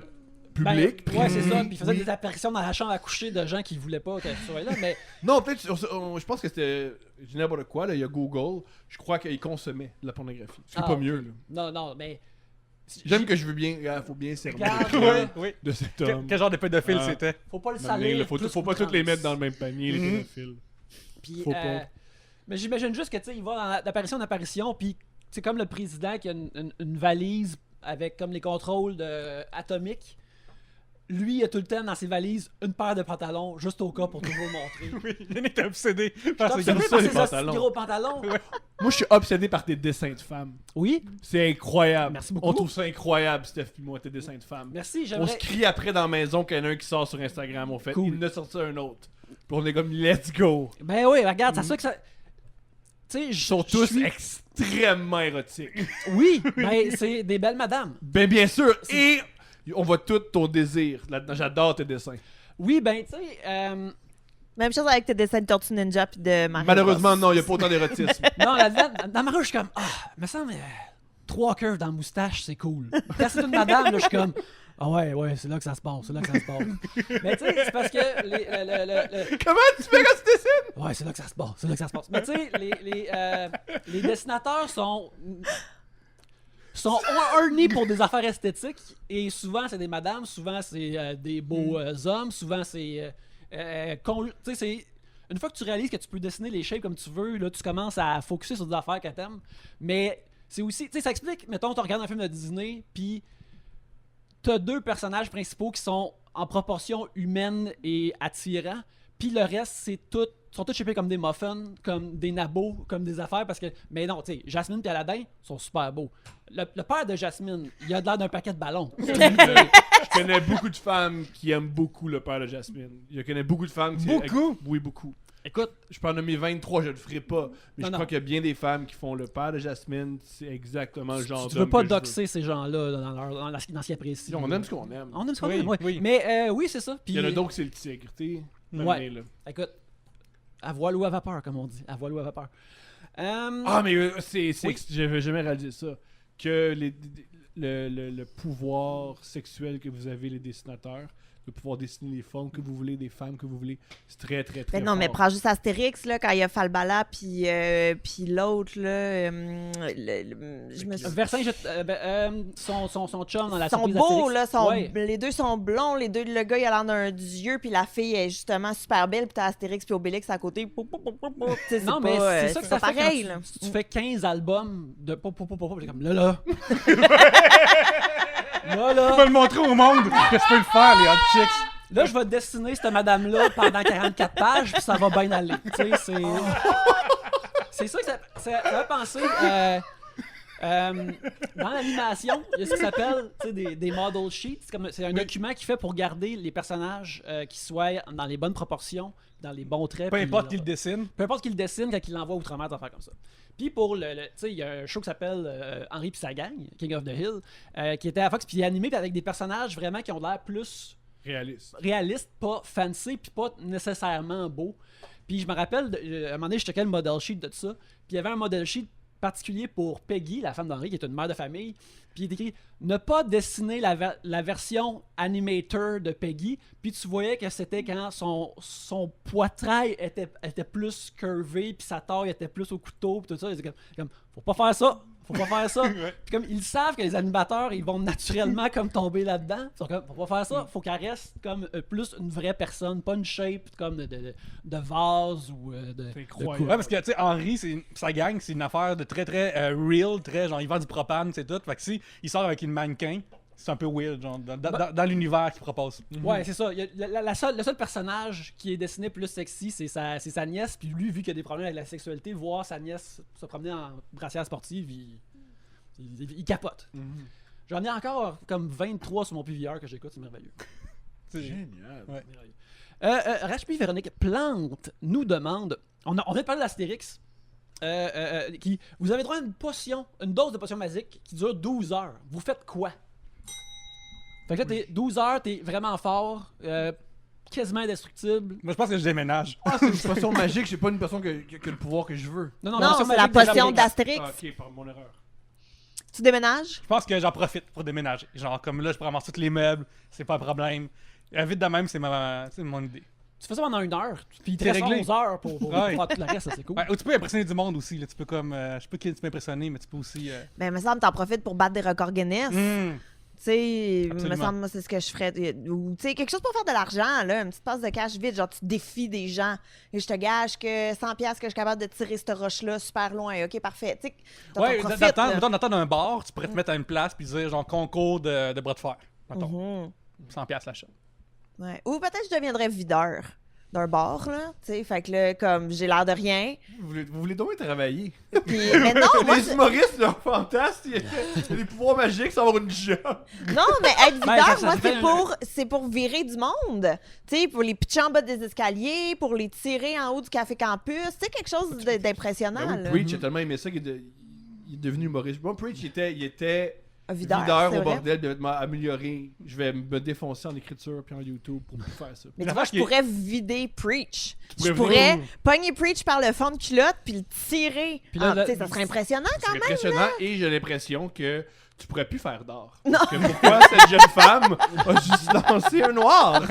publiques. Ouais, c'est ça. privées. Puis il faisait des apparitions dans la chambre à coucher de gens qui voulaient pas qu'elle soit là. Mais Non, peut-être, je pense que c'était, je dis n'importe quoi, là, il y a Google, je crois qu'il consommait de la pornographie. Ce qui est Ah, pas ok. mieux, là. non, mais. J'aime que je veux bien, faut bien servir Regarde, le ouais. cœur Oui. de cet Quel, homme. quel genre de pédophile Ah. c'était? Faut pas le Donné, saler. là, faut pas toutes les mettre dans le même panier, les Mhm. pédophiles. Puis, faut pas. mais j'imagine juste que, tu sais, il va d'apparition en apparition, puis c'est comme le président qui a une valise avec comme les contrôles atomiques. Lui, il a tout le temps dans ses valises une paire de pantalons, juste au cas pour toujours montrer. Oui, Yannick était obsédé par T'as ce obsédé ça, par les ses hosties de pantalons. gros pantalons? Moi, je suis obsédé par tes dessins de femmes. Oui, C'est incroyable. Merci beaucoup. On trouve ça incroyable, Steph et moi, tes dessins de femmes. merci, On se j'aimerais... crie après dans la maison qu'il y en a un qui sort sur Instagram. On fait, Cool. il en a sorti un autre. Puis on est comme, let's go. Ben oui, regarde, c'est ça que ça... Tu sais, Ils sont tous extrêmement érotiques. Oui, ben c'est des belles madames. Ben bien sûr. Et on voit tout ton désir là-dedans. J'adore tes dessins. Oui, ben tu sais... Même chose avec tes dessins de Tortue Ninja puis de Mario Malheureusement, Bros. non, il n'y a pas autant d'érotisme. Non, là-dedans, dans ma rue, je suis comme, me semble, 3 curves dans la moustache, c'est cool. Quand c'est une madame, là, je suis comme, ouais, c'est là que ça se passe, Mais tu sais, c'est parce que Comment tu fais quand tu dessines? Ouais, c'est là que ça se passe. C'est là que ça se passe. Mais tu sais, les dessinateurs sont horny pour des affaires esthétiques et souvent c'est des madames, souvent c'est des beaux hommes, souvent c'est tu sais, c'est une fois que tu réalises que tu peux dessiner les shapes comme tu veux, là tu commences à focusser sur des affaires que t'aimes. Mais c'est aussi, tu sais, ça explique, mettons, tu regardes un film de Disney puis t'as 2 personnages principaux qui sont en proportion humaine et attirants, puis le reste c'est tout sont tous shapés comme des muffins, comme des nabos, comme des affaires, parce que... Mais non, tu sais, Jasmine et Aladdin sont super beaux. Le père de Jasmine, il a l'air d'un paquet de ballons. Je connais beaucoup de femmes qui aiment beaucoup le père de Jasmine. Je connais beaucoup de femmes qui... Beaucoup? Oui, beaucoup. Écoute, Je peux en nommer 23, je le ferai pas. Mais Non, je non. crois qu'il y a bien des femmes qui font le père de Jasmine. C'est exactement le genre tu veux d'homme pas que je veux. doxer ces gens-là dans ce qu'ils apprécient. On aime ce qu'on aime. On aime ce qu'on Oui, aime, oui. oui. Mais oui, c'est ça. Puis, Il y en a d'autres, c'est le tigre, tu sais. Ouais. Là. écoute, à voile ou à vapeur, comme on dit. À voile ou à vapeur. Ah, mais Oui. j'avais jamais réalisé ça. Que le pouvoir sexuel que vous avez, les dessinateurs, de pouvoir dessiner les formes que vous voulez, des femmes que vous voulez, c'est très, très, très Ben non, mais fort. prends juste Astérix, là, quand il y a Falbala, puis l'autre, là, je me suis... Versailles, son chum dans la Ils sont surprise beaux, d'Astérix. là, Ouais. les deux sont blonds, le gars, il a l'air d'un dieu, puis la fille est justement super belle, puis t'as Astérix puis Obélix à côté. Tu sais, Non, pas, mais c'est ça que ça pas fait pareil, quand là. tu fais 15 albums de j'ai comme là. Tu peux le montrer au monde que tu peux le faire, les hot chicks. Là, je vais dessiner cette madame-là pendant 44 pages, puis ça va bien aller. Tu sais, c'est ça que ça fait penser. Dans l'animation, il y a ce qui s'appelle des model sheets. C'est un document qui fait pour garder les personnages qui soient dans les bonnes proportions, dans les bons traits. Peu puis importe qui le dessine. peu importe qui le dessine, quand il l'envoie outre-mer, des affaires comme ça. Puis pour tu sais, il y a un show qui s'appelle Henri pis sa gang, King of the Hill, qui était à Fox, puis il est animé avec des personnages vraiment qui ont l'air plus Réaliste. réalistes, pas fancy, puis pas nécessairement beaux. Puis je me rappelle, à un moment donné, je checkais le model sheet de tout ça, puis il y avait un model sheet particulier pour Peggy, la femme d'Henri, qui est une mère de famille. Puis il est écrit « Ne pas dessiner la version animator de Peggy ». Puis tu voyais que c'était quand son poitrail était plus curvé, puis sa taille était plus au couteau, puis tout ça. Il était comme « Faut pas faire ça! Faut pas faire ça! » Puis comme ils savent que les animateurs, ils vont naturellement comme tomber là-dedans. Ils sont comme « Faut pas faire ça! Faut qu'elle reste comme plus une vraie personne, pas une shape comme de vase ou de... C'est Ouais, incroyable. parce que, tu sais, Henri, sa gang, c'est une affaire de très, très real, très, genre, il vend du propane, c'est tout. Fait que si il sort avec une mannequin, c'est un peu weird, genre, dans l'univers qu'il propose. Ouais, c'est ça. Il y a le seul personnage qui est dessiné plus sexy, c'est sa nièce. Puis lui, vu qu'il a des problèmes avec la sexualité, voir sa nièce se promener en brassière sportive, il capote. J'en ai encore comme 23 sur mon PVR que j'écoute, c'est merveilleux. C'est Génial. Ouais. Rachpi Véronique Plante nous demande, on vient de parler d'Astérix, vous avez droit à une dose de potion magique qui dure 12 heures. Vous faites quoi? Fait que là, 12 heures, t'es vraiment fort, quasiment indestructible. Moi, je pense que je déménage. Ah, c'est une potion magique, j'ai pas une potion que le pouvoir que je veux. Non, potion c'est la magique potion d'Astérix. d'Astérix. Ah, ok, par mon erreur. Tu déménages? Je pense que j'en profite pour déménager. Genre, comme là, je peux ramasser tous les meubles, c'est pas un problème. Vite de même, c'est mon idée. Tu fais ça pendant 1 heure, puis il te C'est reste réglé. 11 heures pour Ouais. faire tout le reste, ça, c'est cool. Ouais, ou tu peux impressionner du monde aussi. Là. Tu peux comme. Je sais pas qui tu peux impressionner, mais tu peux aussi. Ben, me semble, t'en profites pour battre des records Guinness. Tu sais, me Absolument. semble, moi, c'est ce que je ferais. Ou, tu sais, quelque chose pour faire de l'argent, là. Une petite passe de cash vite. Genre, tu défies des gens. Et je te gage que 100$ que je suis capable de tirer cette roche-là super loin. OK, parfait. Tu sais, t'en Ouais, profites, dans là. le temps d'un bar, tu pourrais te mettre à une place puis dire genre concours de bras de fer. Mettons. 100$ l'achat. Ouais. Ou peut-être je deviendrais videur d'un bar, là. Tu sais, fait que là, comme j'ai l'air de rien. Vous voulez donc travailler? Puis, mais non, moi, Les humoristes, leur fantasme, il y a des pouvoirs magiques sans avoir une job. non, mais être Ben, videur, ça moi, fait c'est pour virer du monde. Tu sais, pour les pitcher en bas des escaliers, pour les tirer en haut du café campus. Tu sais, quelque chose d'impressionnant, Ben oui, là. Preach a tellement aimé ça qu'il est devenu humoriste. Bon, Preach, il était Un videur c'est au vrai. bordel, de m'améliorer. Je vais me défoncer en écriture puis en YouTube pour faire ça. Mais La tu vois, vache je pourrais vider Preach. Je pourrais pourrais pogner Preach par le fond de culotte puis le tirer. Puis là, Tu sais, ça serait impressionnant quand C'est même. impressionnant et j'ai l'impression que tu pourrais plus faire d'art. Parce que pourquoi cette jeune femme a juste lancé un noir?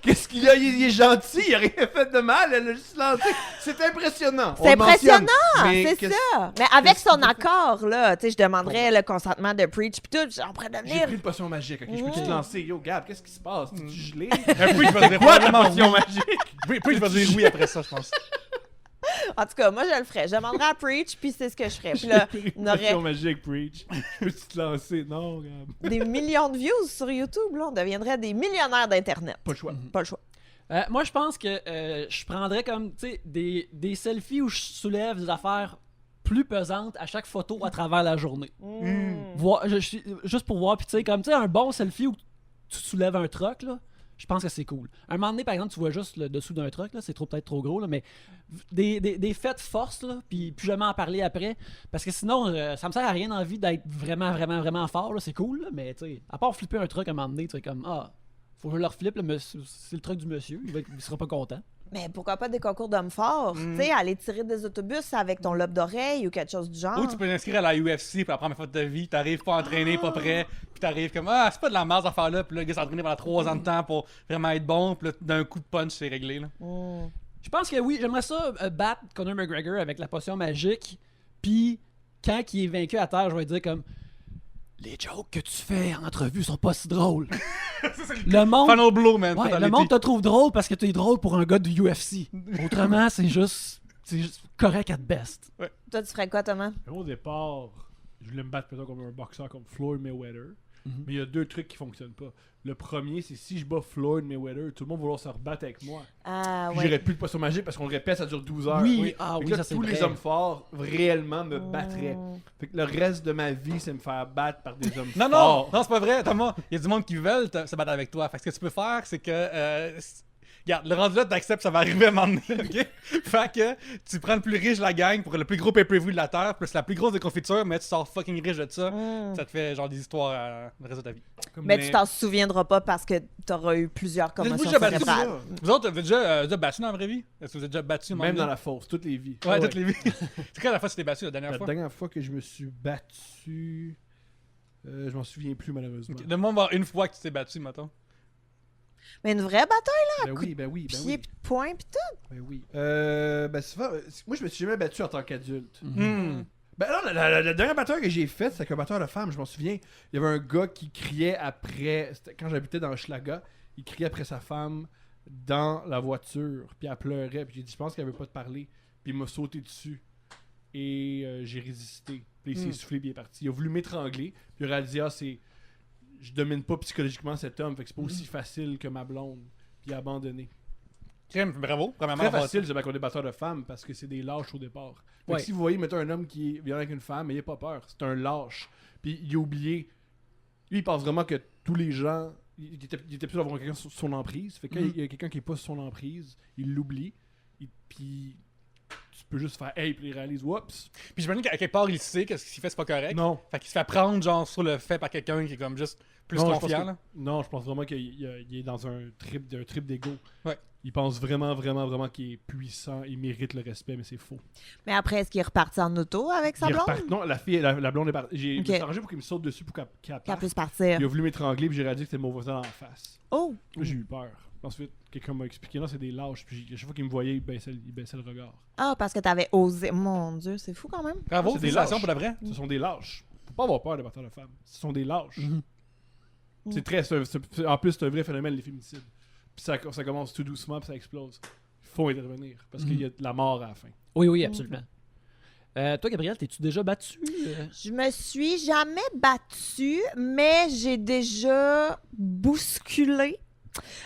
Qu'est-ce qu'il a? Il est gentil, il a rien fait de mal, elle a juste lancé. C'est impressionnant. C'est impressionnant, Mais c'est ça. Mais avec son accord, là, tu sais, je demanderais le consentement de Preach pis tout, on pourrait J'ai devenir... pris une potion magique, ok? Je peux te lancer. Yo, Gab, qu'est-ce qui se passe? Tu gelé? Puis je vais dire Quoi ta probablement potion oui. magique? Puis je vais dire oui après ça, je pense. En tout cas, moi, je le ferais. Je demanderais à Preach, puis c'est ce que je ferais. Puis là, J'ai pris on une aurait potion magique, Preach. Je peux te lancer? Non, Gab. des millions de views sur YouTube, là. On deviendrait des millionnaires d'Internet. Pas le choix. Pas le choix. Moi, je pense que je prendrais comme, tu sais, des selfies où je soulève des affaires plus pesantes à chaque photo à travers la journée. Juste pour voir, puis tu sais, comme, tu sais, un bon selfie où tu soulèves un truck, là, je pense que c'est cool. Un moment donné, par exemple, tu vois juste le dessous d'un truck, là, c'est peut-être trop gros, là, mais des faits de force, là, puis plus jamais en parler après, parce que sinon, ça me sert à rien d'envie d'être vraiment fort, là, c'est cool, là, mais tu sais, à part flipper un truck à un moment donné, tu sais, comme, faut que je le reflippe, là, c'est le truc du monsieur, il sera pas content. Mais pourquoi pas des concours d'hommes forts? Tu sais, aller tirer des autobus avec ton lobe d'oreille ou quelque chose du genre. Ou tu peux t'inscrire à la UFC pour la première fois de ta vie, t'arrives pas entraîné, pas prêt, puis t'arrives comme c'est pas de la merde cette affaire-là, puis là, le gars s'est entraîné pendant 3 ans de temps pour vraiment être bon, puis là, d'un coup de punch, c'est réglé. Là. Je pense que oui, j'aimerais ça battre Conor McGregor avec la potion magique, puis quand il est vaincu à terre, je vais dire comme les jokes que tu fais en entrevue sont pas si drôles. Le monde, Final blow, man. ouais, dans le les monde pieds. te trouve drôle parce que t'es drôle pour un gars de UFC. Autrement, c'est juste correct at best. Toi, tu ferais quoi, Thomas? Au départ, je voulais me battre plutôt comme un boxeur comme Floyd Mayweather. Mais il y a 2 trucs qui fonctionnent pas. Le premier, c'est si je bats Floyd Mayweather, tout le monde va vouloir se rebattre avec moi. Ah, Puis ouais. j'aurais plus de potion magique parce qu'on le répète, ça dure 12 heures. Oui, Fait que là, ça c'est tous vrai. les hommes forts réellement me battraient. Fait que le reste de ma vie, c'est me faire battre par des hommes Non, forts. non, c'est pas vrai, Thomas. Il y a du monde qui veulent se battre avec toi. Fait que ce que tu peux faire, c'est que. Regarde, le rendu là, t'acceptes, ça va arriver à un moment donné, ok? Fait que tu prends le plus riche de la gang pour le plus gros pay-per-view de la Terre, plus la plus grosse des confitures, mais tu sors fucking riche de ça. Ça te fait genre des histoires le reste de ta vie. Mais tu t'en souviendras pas parce que t'auras eu plusieurs commotions Vous, déjà battu cérébrales. ça? Vous autres, vous avez déjà battu dans la vraie vie? Est-ce que vous avez déjà battu? Même dans la fosse, toutes les vies. Ouais, toutes les vies. C'est quand la fois que tu t'es battu la dernière La fois? dernière fois que je me suis battu, je m'en souviens plus malheureusement. Okay. Donne-moi voir une fois que tu t'es battu, mettons. Mais une vraie bataille, Ben oui. pied pis de poing pis tout. Ben oui. Souvent, moi, je me suis jamais battu en tant qu'adulte. Hmm. Ben non, la dernière bataille que j'ai faite, c'était qu'un batteur de femme, je m'en souviens. Il y avait un gars qui criait après, quand j'habitais dans Schlaga, il criait après sa femme dans la voiture, puis elle pleurait, puis j'ai dit, je pense qu'elle veut pas te parler, puis il m'a sauté dessus, et j'ai résisté. Puis il s'est soufflé, puis il est parti. Il a voulu m'étrangler, puis il aurait dit, je domine pas psychologiquement cet homme, fait que c'est pas aussi facile que ma blonde, puis il a abandonné. Bravo, premièrement. Très d'avoir- facile, c'est battre des batteurs de femmes parce que c'est des lâches au départ. Fait que Ouais. si vous voyez, mettons un homme qui est violent avec une femme, n'ayez pas peur, c'est un lâche. Puis il a oublié. Lui, il pense vraiment que tous les gens. Il était plus d'avoir quelqu'un sur son emprise. Fait que quand il y a quelqu'un qui est pas sur son emprise, il l'oublie. Puis tu peux juste faire hey, puis il réalise, oups. Puis j'imagine qu'à quelque part, il sait que ce qu'il fait, c'est pas correct. Non. Fait qu'il se fait prendre, genre, sur le fait par quelqu'un qui est comme juste plus Non, je confiant, pense là. Non, je pense vraiment qu'il est dans un trip d'ego. Ouais. Il pense vraiment qu'il est puissant, il mérite le respect, mais c'est faux. Mais après, est-ce qu'il est reparti en auto avec sa Il blonde? repart- Non, la blonde est partie. Je Ok. me suis arrangé pour qu'il me saute dessus pour qu'elle Qu'elle parte. puisse partir. Il a voulu m'étrangler, puis j'ai réalisé que c'était mon voisin en face. Oh! Là, j'ai eu peur. Ensuite, quelqu'un m'a expliqué, non, c'est des lâches. Puis à chaque fois qu'il me voyait, il baissait le regard. Ah, parce que t'avais osé. Mon Dieu, c'est fou quand même. Bravo, C'est des félicitations lâches. pour de vrai. Ce sont des lâches. Faut pas avoir peur des batteurs de femmes. Ce sont des lâches. C'est en plus, c'est un vrai phénomène, les féminicides. Puis ça commence tout doucement, puis ça explose. Il faut intervenir, parce qu'il y a de la mort à la fin. Oui, absolument. Toi, Gabriel, t'es-tu déjà battu? Je me suis jamais battue, mais j'ai déjà bousculé.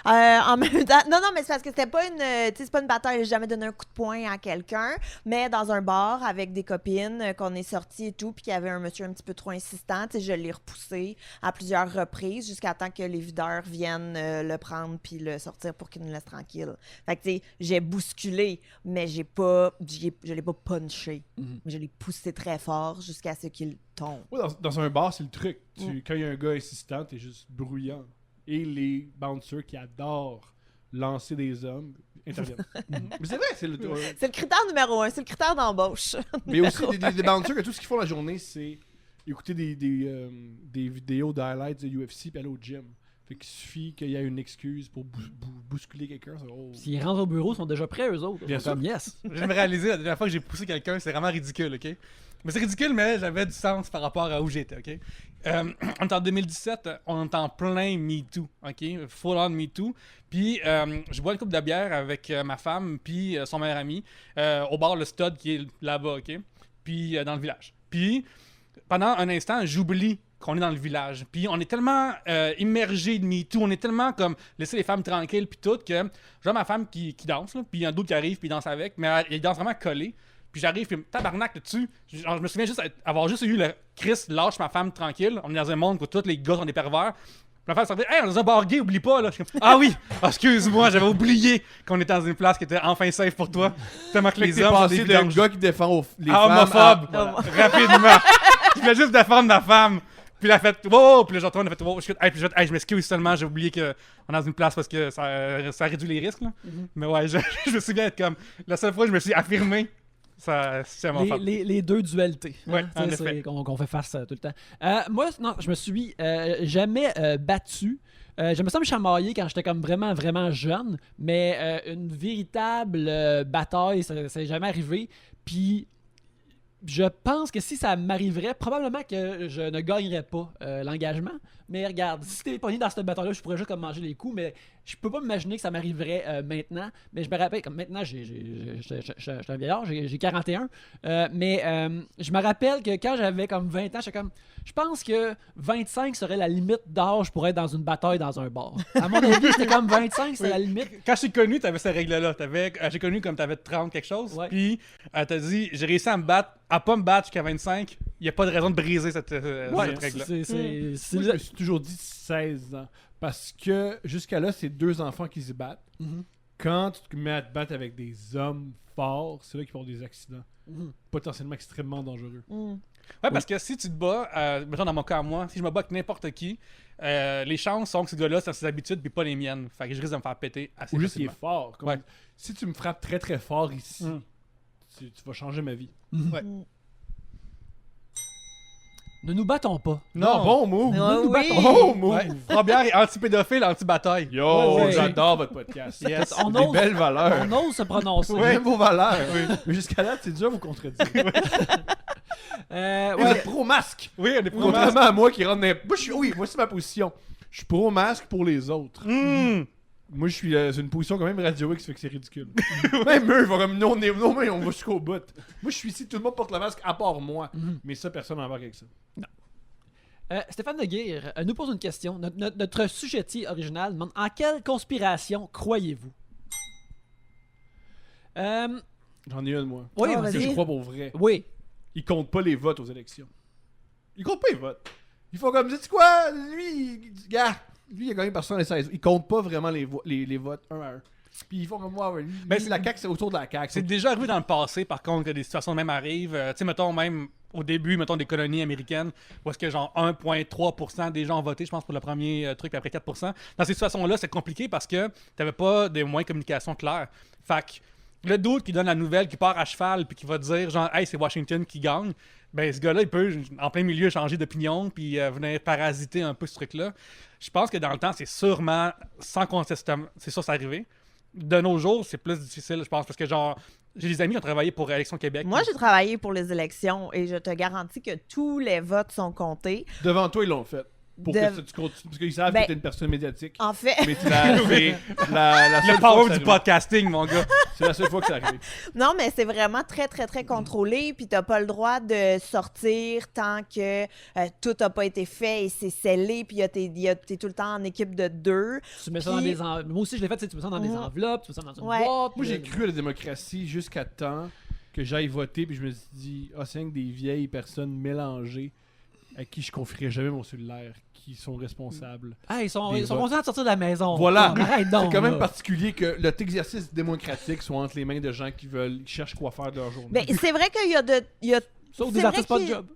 En même temps, non, mais c'est parce que c'était pas une, tu sais, c'est pas une bataille. J'ai jamais donné un coup de poing à quelqu'un, mais dans un bar avec des copines qu'on est sortis et tout, puis qu'il y avait un monsieur un petit peu trop insistant, tu sais, je l'ai repoussé à plusieurs reprises jusqu'à temps que les videurs viennent le prendre puis le sortir pour qu'il nous laisse tranquille. Fait que tu sais, j'ai bousculé, mais je l'ai pas punché, mais je l'ai poussé très fort jusqu'à ce qu'il tombe. Ouais, dans un bar, c'est le truc. Quand il y a un gars insistant, t'es juste bruyant. Et les bouncers qui adorent lancer des hommes interviennent. Mais c'est vrai, c'est le. C'est le critère numéro 1, c'est le critère d'embauche. Mais aussi des bouncers que tout ce qu'ils font la journée, c'est écouter des vidéos d'highlights de UFC puis aller au gym. Fait qu'il suffit qu'il y ait une excuse pour bousculer quelqu'un. S'ils rentrent au bureau, ils sont déjà prêts, eux autres. Bien Ils sont sûr. comme yes. Je viens de me réaliser, la dernière fois que j'ai poussé quelqu'un, c'est vraiment ridicule, OK? Mais c'est ridicule, mais j'avais du sens par rapport à où j'étais, OK? On est en 2017, on est en plein MeToo, OK? Full on MeToo. Puis, je bois une coupe de bière avec ma femme puis son meilleur ami au bar Le Stud qui est là-bas, OK? Puis, dans le village. Puis, pendant un instant, j'oublie qu'on est dans le village. Puis on est tellement immergé de MeToo, on est tellement comme laisser les femmes tranquilles puis tout, que je vois ma femme qui danse, là, puis il y a un d'autre qui arrive puis il danse avec, mais il danse vraiment collé. Puis j'arrive, puis tabarnak là-dessus. Je me souviens juste avoir juste eu le Chris lâche ma femme tranquille. On est dans un monde où tous les gars sont des pervers. Puis ma femme s'en fait, hey, on est dans un bar gay, oublie pas là. Je suis comme, ah oui, excuse-moi, j'avais oublié qu'on était dans une place qui était enfin safe pour toi. Tellement que les hommes sont des passé d'un vidanges. gars qui défend les Ah, femmes homophobe. à- Rapidement. Je voulais juste défendre ma femme. Puis elle a fait wow, puis là j'entends, on a fait wow. Je m'excuse seulement, j'ai oublié qu'on est dans une place parce que ça réduit les risques. Là. Mais ouais, je me souviens être comme la seule fois que je me suis affirmé, c'est mon femme. Les deux dualités. Ouais, hein, en tu sais, effet. qu'on fait face tout le temps. Moi, non, je me suis jamais battu. Je me semble chamaillé quand j'étais comme vraiment, vraiment jeune, mais une véritable bataille, ça s'est jamais arrivé. Puis je pense que si ça m'arriverait, probablement que je ne gagnerais pas l'engagement. Mais regarde, si t'es pogné dans cette bataille-là, je pourrais juste comme manger les coups, mais je peux pas m'imaginer que ça m'arriverait maintenant. Mais je me rappelle, comme maintenant, je suis un vieillard, j'ai 41. Mais je me rappelle que quand j'avais comme 20 ans, j'étais comme, je pense que 25 serait la limite d'âge pour être dans une bataille dans un bar. À mon avis, c'était comme 25, c'est la limite. Quand je t'ai connu, t'avais cette règle-là. J'ai connu comme t'avais 30 quelque chose. Ouais. Puis t'as dit, j'ai réussi à pas me battre jusqu'à 25. Il n'y a pas de raison de briser cette règle-là. Mm. Moi, je me suis toujours dit 16 ans. Parce que jusqu'à là, c'est 2 enfants qui se battent. Mhm. Quand tu te mets à te battre avec des hommes forts, c'est là qu'ils font des accidents. Mhm. Potentiellement extrêmement dangereux. Ouais, parce que si tu te bats, mettons dans mon cas à moi, si je me bats avec n'importe qui, les chances sont que ce gars-là, c'est ses habitudes puis pas les miennes. Fait que je risque de me faire péter assez Ou juste qu'il est facilement. fort. Comme, Ouais. Si tu me frappes très très fort ici, Mm. tu vas changer ma vie. Ouais. Ne nous battons pas. Non. bon move! Ah nous oui. Bon move! Ouais. Robert est anti-pédophile, anti-bataille. Yo, Ouais, ouais. j'adore votre podcast. Yes. On Des ose, belles valeurs. on ose se prononcer. J'aime vos valeurs. Mais jusqu'à là, c'est dur à vous contredire. Vous Ouais. êtes pro-masque. Oui, on est pour Contrairement à moi qui rentre dans... Oui, voici ma position. Je suis pro-masque pour les autres. Moi, je suis c'est une position quand même Radio X, fait que c'est ridicule. Même eux, ils vont comme non, mais on va jusqu'au bout. Moi, je suis ici, tout le monde porte le masque à part moi. Mais ça, personne n'embarque avec ça. Stéphane Deguire nous pose une question. Notre sujettier original demande en quelle conspiration croyez-vous? J'en ai une, moi. Oui, Ah, vas-y. Que je vas-y. crois pour vrai. Oui. Ils comptent pas les votes aux élections. Ils comptent pas les votes. Ils font comme, sais-tu quoi? Lui, il a gagné par 76. Ils comptent pas vraiment les votes un à un. Puis ils font comme moi, lui, Ben, c'est- la CAQ, c'est autour de la CAQ. C'est déjà arrivé dans le passé, par contre, que des situations même arrivent. Tu sais, mettons, même au début, mettons, des colonies américaines, où est-ce que genre 1,3% des gens ont voté, je pense, pour le premier truc, puis après 4%. Dans ces situations-là, c'est compliqué parce que t'avais pas des moyens de communication clairs. Fait que le doute qui donne la nouvelle, qui part à cheval, puis qui va dire, genre, hey, c'est Washington qui gagne, ben ce gars-là, il peut, en plein milieu, changer d'opinion, puis venir parasiter un peu ce truc-là. Je pense que dans le temps, c'est sûrement, sans contestement, c'est sûr, c'est arrivé. De nos jours, c'est plus difficile, je pense, parce que genre, j'ai des amis qui ont travaillé pour Élections Québec. Moi, j'ai travaillé pour les élections et je te garantis que tous les votes sont comptés. Devant toi, ils l'ont fait. Pour De- que tu continues. Parce qu'ils savent Ben- que t'es une personne médiatique. En fait, Mais c'est la seule Le fois power que du ça arrive. podcasting, mon gars. C'est la seule fois que ça arrive. non, mais c'est vraiment très, très, très contrôlé. Puis t'as pas le droit de sortir tant que tout n'a pas été fait et c'est scellé. Puis t'es tout le temps en équipe de 2. Tu mets ça dans Puis- des enveloppes. Moi aussi, je l'ai fait, tu sais, tu mets ça dans des Mhm. enveloppes, tu mets ça dans une Ouais. boîte. Moi, j'ai puis- cru à la démocratie jusqu'à temps que j'aille voter, puis je me suis dit, ah, c'est rien que des vieilles personnes mélangées à qui je confierais jamais mon cellulaire, qui sont responsables. Ah, ils sont Des votes. contents de sortir de la maison. Voilà. Ah, arrête donc, C'est quand même là. particulier que notre exercice démocratique soit entre les mains de gens qui cherchent quoi faire de leur journée. Mais c'est vrai qu'il y a Sauf c'est des vrai artistes pas de qu'il- job.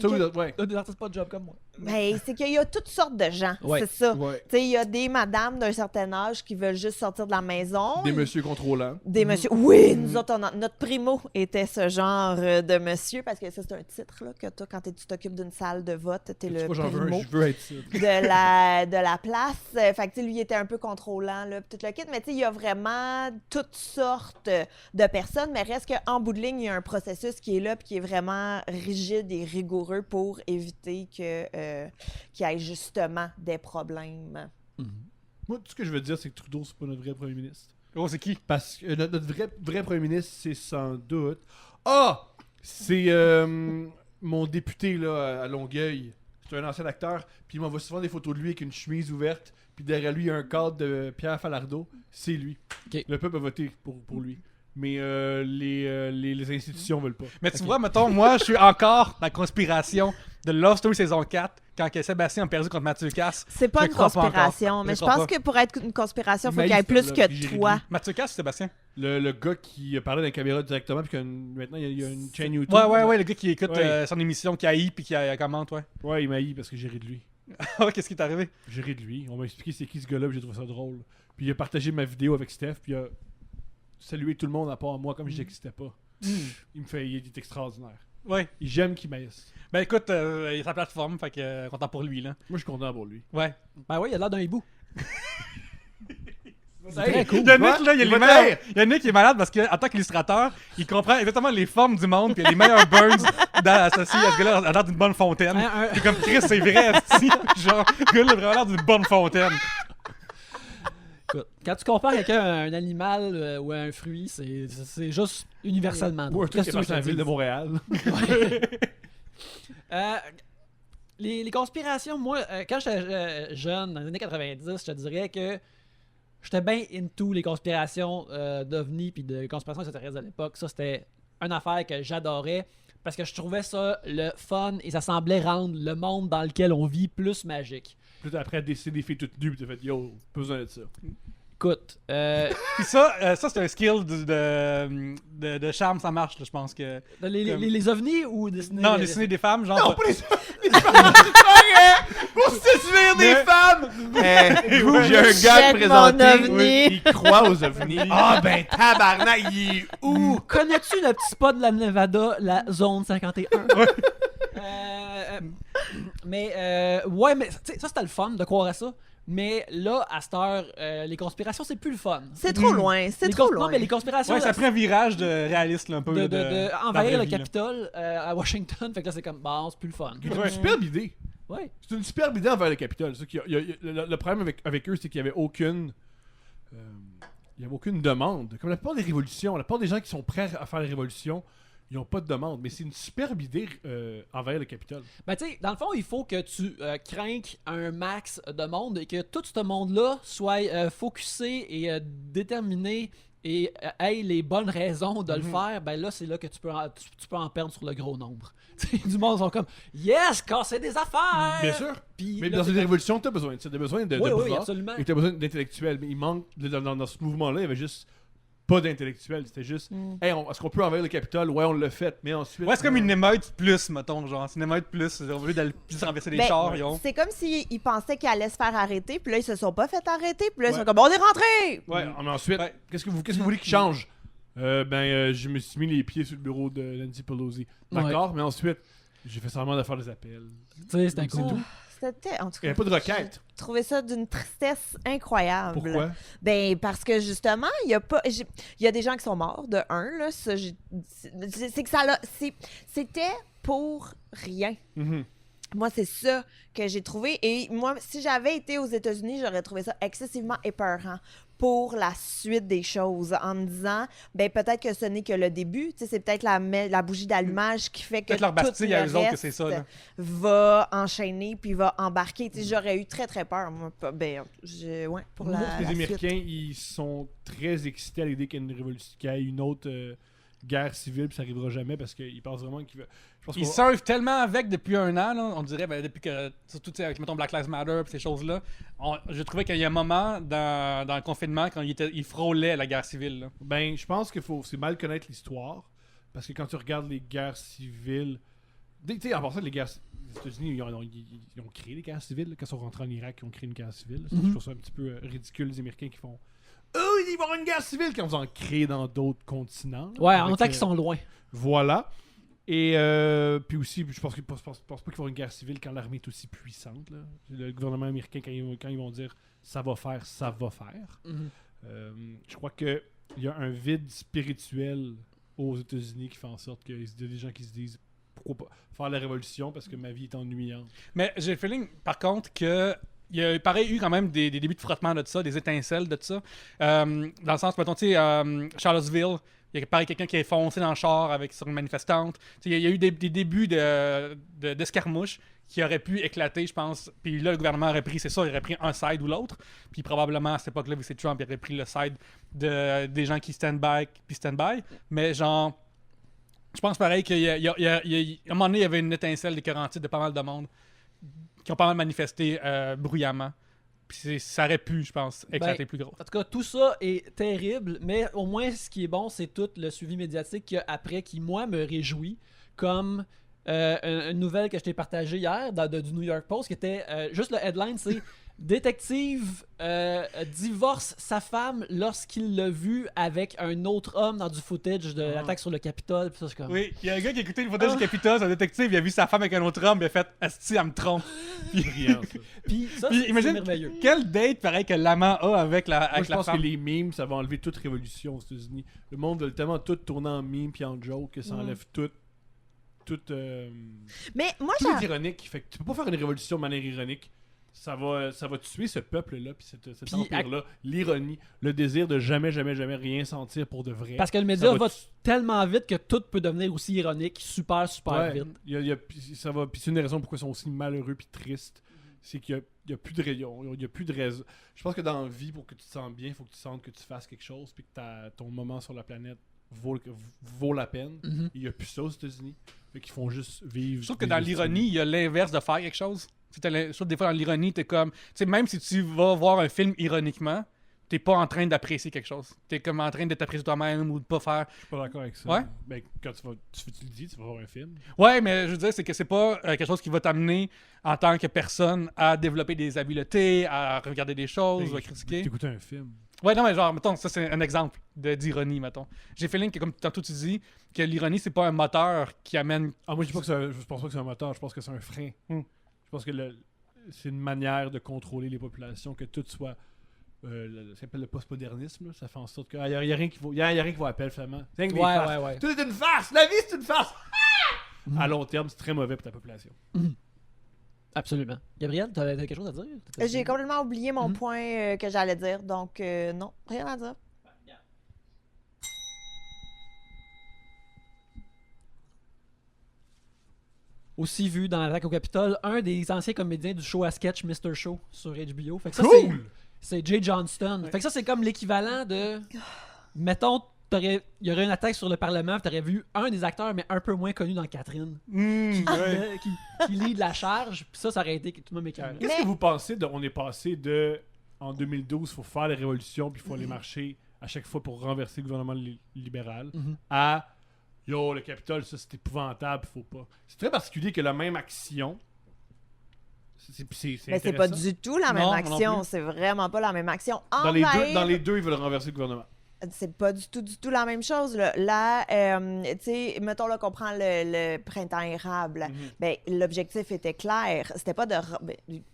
Ça, oui, ouais. Des artistes pas de job comme moi. Mais c'est qu'il y a toutes sortes de gens, Ouais. c'est ça. Ouais. Tu sais, il y a des madames d'un certain âge qui veulent juste sortir de la maison. Des messieurs contrôlants. Des messieurs. Oui, nous autres, notre primo était ce genre de monsieur, parce que ça, c'est un titre là, que toi, quand tu t'occupes d'une salle de vote, t'es le Moi, j'en veux un, primo je veux être ça. de la place. Fait que, tu sais, lui, il était un peu contrôlant, là, puis tout le kit. Mais, tu sais, il y a vraiment toutes sortes de personnes, mais reste qu'en bout de ligne, il y a un processus qui est là, puis qui est vraiment rigide et rigoureux pour éviter qu'il y ait justement des problèmes. Moi, tout ce que je veux dire, c'est que Trudeau, c'est pas notre vrai premier ministre. Oh, c'est qui? Parce que notre vrai premier ministre, c'est sans doute... Ah! C'est mon député là, à Longueuil. C'est un ancien acteur. Puis il m'envoie souvent des photos de lui avec une chemise ouverte. Puis derrière lui, il y a un cadre de Pierre Falardeau. C'est lui. Ok. Le peuple a voté pour lui. Mais les institutions veulent pas. Mais tu vois, mettons, moi, je suis encore dans la conspiration de Love Story saison 4 quand que Sébastien a perdu contre Mathieu Casse. C'est pas Je une crois pas conspiration, encore. mais Je je crois pense pas. que pour être une conspiration, il faut Mais qu'il y ait il plus fait, que là, j'ai toi. réduit. Mathieu Casse ou Sébastien? Le gars qui parlait dans la caméra directement. Puis maintenant, il y a une chaîne YouTube. Ouais, le gars qui écoute Ouais. son émission, qui haït puis qui commente, ouais. Ouais, il m'a haï parce que j'ai ri de lui. Ah, qu'est-ce qui est arrivé? J'ai ri de lui. On m'a expliqué c'est qui ce gars-là, puis j'ai trouvé ça drôle. Puis il a partagé ma vidéo avec Steph, puis il a salué tout le monde à part moi comme je n'existais pas. Il est extraordinaire. Ouais. J'aime qu'il m'aisse. Ben écoute, il y a sa plateforme, fait que content pour lui, là. Moi, je suis content pour lui. Ouais. Ben oui, il a l'air d'un hibou. C'est très cool. Yannick, là, Il va Yannick est malade parce qu'en tant qu'illustrateur, il comprend exactement les formes du monde puis il y a les meilleurs burns associés à ce gars-là à l'air d'une bonne fontaine. C'est comme Chris, c'est vrai, asti. Genre, le gars-là a vraiment l'air d'une bonne fontaine. Écoute, quand tu compares quelqu'un à un animal ou à un fruit, c'est juste universellement. Moi, un truc qui est Qu'est-ce que passé dans la tu veux ville de que Montréal. les conspirations, moi, quand j'étais jeune, dans les années 90, je te dirais que j'étais bien into les conspirations d'OVNI puis de conspirations extraterrestres de l'époque. Ça, c'était une affaire que j'adorais parce que je trouvais ça le fun et ça semblait rendre le monde dans lequel on vit plus magique. Puis après, à décider des filles toutes nues, puis t'as fait yo, pas besoin de ça. Écoute, Puis ça c'est un skill de charme, ça marche, là, je pense que. les ovnis ou dessiner... Non, dessiner des femmes, genre. Non, pas les femmes! Pour séduire des Mais- femmes! J'ai un gars Check présenté, mon ovni. oui, il croit aux ovnis. Ah ben tabarnak, il est où? Connais-tu le petit spot de la Nevada, la zone 51? Ouais, mais tu sais, ça c'était le fun de croire à ça. Mais là, à cette heure, les conspirations, c'est plus le fun. C'est trop loin, c'est Les trop Non, loin. mais les conspirations. Ouais, ça prend un virage de réaliste, là, un peu. de dans envahir la le vie, là. Capitole à Washington. Fait que là, c'est comme, bon, c'est plus le fun. C'est une superbe idée. Ouais. C'est une superbe idée envers le Capitole. C'est qu'il y a- le problème avec eux, c'est qu'il n'y avait aucune. Il y avait aucune demande. Comme la plupart des révolutions, la plupart des gens qui sont prêts à faire les révolutions, ils n'ont pas de demande. Mais c'est une superbe idée envers le Capitole. Ben, tu sais, dans le fond, il faut que tu craignes un max de monde et que tout ce monde-là soit focusé et déterminé et ait les bonnes raisons de le faire. Ben là, c'est là que tu peux en perdre sur le gros nombre. Tu sais, du monde sont comme yes, casser des affaires! Bien sûr. Puis Mais là, dans t'es une comme, révolution, tu as besoin de ça. Tu as besoin de Oui, oui, bras. absolument. Et tu as besoin d'intellectuels. Mais il manque. Dans ce mouvement-là, il y avait juste pas d'intellectuels. C'était juste. Hey, est-ce qu'on peut envahir le Capitole? Ouais, on l'a fait. Mais ensuite. Ouais, c'est comme une émeute plus, mettons, genre. C'est une émeute plus. Au lieu d'aller plus renverser des Ben, chars, ils ont. c'est comme s'ils pensaient qu'ils allaient se faire arrêter, puis là, ils se sont pas fait arrêter, puis là, ils Ouais. sont comme, on est rentrés! Ouais, mais ensuite, Ouais. qu'est-ce que vous voulez qu'il change? Je me suis mis les pieds sur le bureau de Nancy Pelosi. D'accord, mais ensuite, j'ai fait semblant de faire des appels. Tu sais, c'est un C'est coup. tout. C'était, en tout Il n'y cas, avait pas de requête. j'ai trouvé ça d'une tristesse incroyable. Pourquoi? Ben, parce que justement, il y a des gens qui sont morts, de un, là, ça, c'est que ça l'a, c'était pour rien. Mhm. Moi, c'est ça que j'ai trouvé. Et moi, si j'avais été aux États-Unis, j'aurais trouvé ça excessivement épeurant pour la suite des choses, en me disant, ben peut-être que ce n'est que le début. Tu sais, c'est peut-être la bougie d'allumage qui fait que Peut-être leur tout Bastille le à eux autres que reste c'est ça, là. va enchaîner puis va embarquer. Tu sais, j'aurais eu très, très peur, moi. Pour Moi, la les suite. Américains, ils sont très excités à l'idée qu'il y a une révolution, qu'il y ait une autre guerre civile, puis ça arrivera jamais parce qu'ils pensent vraiment qu'ils veulent. Je pense Ils qu'on- surfent tellement avec depuis un an, là, on dirait, ben, depuis que, surtout tu sais, avec mettons, Black Lives Matter et ces choses-là, je trouvais qu'il y a un moment dans le confinement quand ils frôlaient la guerre civile. Là. Ben, je pense qu'il faut c'est mal connaître l'histoire parce que quand tu regardes les guerres civiles, Tu sais, en passant, les États-Unis, ils ont créé les guerres civiles. Là, quand ils sont rentrés en Irak, ils ont créé une guerre civile. Ça, je trouve ça un petit peu ridicule, les Américains qui font « Oh, il va y avoir une guerre civile! » quand vous en créez dans d'autres continents. Ouais, Avec, en tant qu'ils sont loin. Voilà. Et puis aussi, je pense pas qu'il va y avoir une guerre civile quand l'armée est aussi puissante. Là. Le gouvernement américain, quand ils vont dire « ça va faire », ça va faire. Je crois qu'il y a un vide spirituel aux États-Unis qui fait en sorte qu'il y a des gens qui se disent pourquoi pas faire la révolution parce que ma vie est ennuyante. Mais j'ai le feeling, par contre, que il y a pareil eu quand même des débuts de frottement de ça, des étincelles de ça. Dans le sens, mettons, tu sais, Charlottesville, il y a pareil quelqu'un qui est foncé dans le char sur une manifestante. Il y a eu des débuts d'escarmouches qui auraient pu éclater, je pense. Puis là, le gouvernement aurait pris, c'est ça, il aurait pris un side ou l'autre. Puis probablement, à cette époque-là, vu que c'est Trump, il aurait pris le side des gens qui stand by. Mais genre, je pense pareil qu'à un moment donné, il y avait une étincelle d'écœurantite de pas mal de monde qui ont pas mal manifesté bruyamment. Puis ça aurait pu, je pense, éclater plus gros. En tout cas, tout ça est terrible, mais au moins, ce qui est bon, c'est tout le suivi médiatique qu'il y a après qui, moi, me réjouit. Comme une nouvelle que je t'ai partagée hier du New York Post, qui était juste le headline, c'est détective divorce sa femme lorsqu'il l'a vu avec un autre homme dans du footage de l'attaque sur le Capitole. Puis ça, c'est comme... Oui, il y a un gars qui a écouté le footage du Capitole, c'est un détective, il a vu sa femme avec un autre homme, il a fait « Asti, elle me trompe ». Puis ça, Puis c'est imagine merveilleux. quel date pareil que l'amant a avec la Moi, je pense femme. que les memes, ça va enlever toute révolution aux États-Unis. Le monde veut tellement tout tourner en meme puis en joke que ça enlève tout. Mais moi, Tout est ironique. Fait que tu peux pas faire une révolution de manière ironique. Ça va tuer ce peuple-là puis cet empire-là. L'ironie, le désir de jamais rien sentir pour de vrai. Parce que le média va tellement vite que tout peut devenir aussi ironique, super vite. Puis c'est une des raisons pourquoi ils sont aussi malheureux puis tristes. C'est qu'il y a plus de rayon, il y a plus de raison. Je pense que dans la vie, pour que tu te sentes bien, il faut que tu sentes que tu fasses quelque chose puis que ton moment sur la planète vaut la peine. Il n'y a plus ça aux États-Unis. Fait qu'ils font juste vivre. Je trouve que dans l'ironie, il y a l'inverse de faire quelque chose. Je trouve que des fois, dans l'ironie, t'es comme... Tu sais, même si tu vas voir un film ironiquement, t'es pas en train d'apprécier quelque chose. T'es comme en train de t'apprécier toi-même ou de pas faire... Je suis pas d'accord avec ça. Ouais? Ben, quand tu le dis, tu vas voir un film. Ouais, mais je veux dire, c'est que c'est pas quelque chose qui va t'amener en tant que personne à développer des habiletés, à regarder des choses, à critiquer. T'écoutes un film. Ouais, non, mais genre, mettons, ça c'est un exemple d'ironie, mettons. J'ai fait que, comme tantôt tu dis, que l'ironie, c'est pas un moteur qui amène... Ah, moi, je pense pas que c'est un moteur, je pense que c'est un frein. Je pense que c'est une manière de contrôler les populations, que tout soit... ça s'appelle le postmodernisme, là. Ça fait en sorte qu'il n'y a rien qui vaut appel, finalement. Ouais. Tout est une farce! La vie, c'est une farce! À long terme, c'est très mauvais pour ta population. Absolument. Gabriel, t'avais quelque chose à dire? j'ai complètement oublié mon point que j'allais dire, donc non, rien à dire. Aussi vu dans l'attaque au Capitole, un des anciens comédiens du show à sketch Mr. Show sur HBO. Fait que ça, c'est Jay Johnston. Fait que ça, c'est comme l'équivalent de... Mettons, il y aurait une attaque sur le Parlement, tu aurais vu un des acteurs, mais un peu moins connu dans Catherine, qui lead la charge, puis ça aurait été tout le monde mécanique. Qu'est-ce que vous pensez on est passé en 2012, il faut faire la révolution, puis il faut aller marcher à chaque fois pour renverser le gouvernement libéral, à yo, le Capitole, ça c'est épouvantable, faut pas. C'est très particulier que la même action. Mais c'est pas du tout la même action, c'est vraiment pas la même action. Dans les deux, ils veulent renverser le gouvernement. C'est pas du tout la même chose. Là, tu sais, mettons là, qu'on prend le printemps érable. Ben, l'objectif était clair. C'était pas de...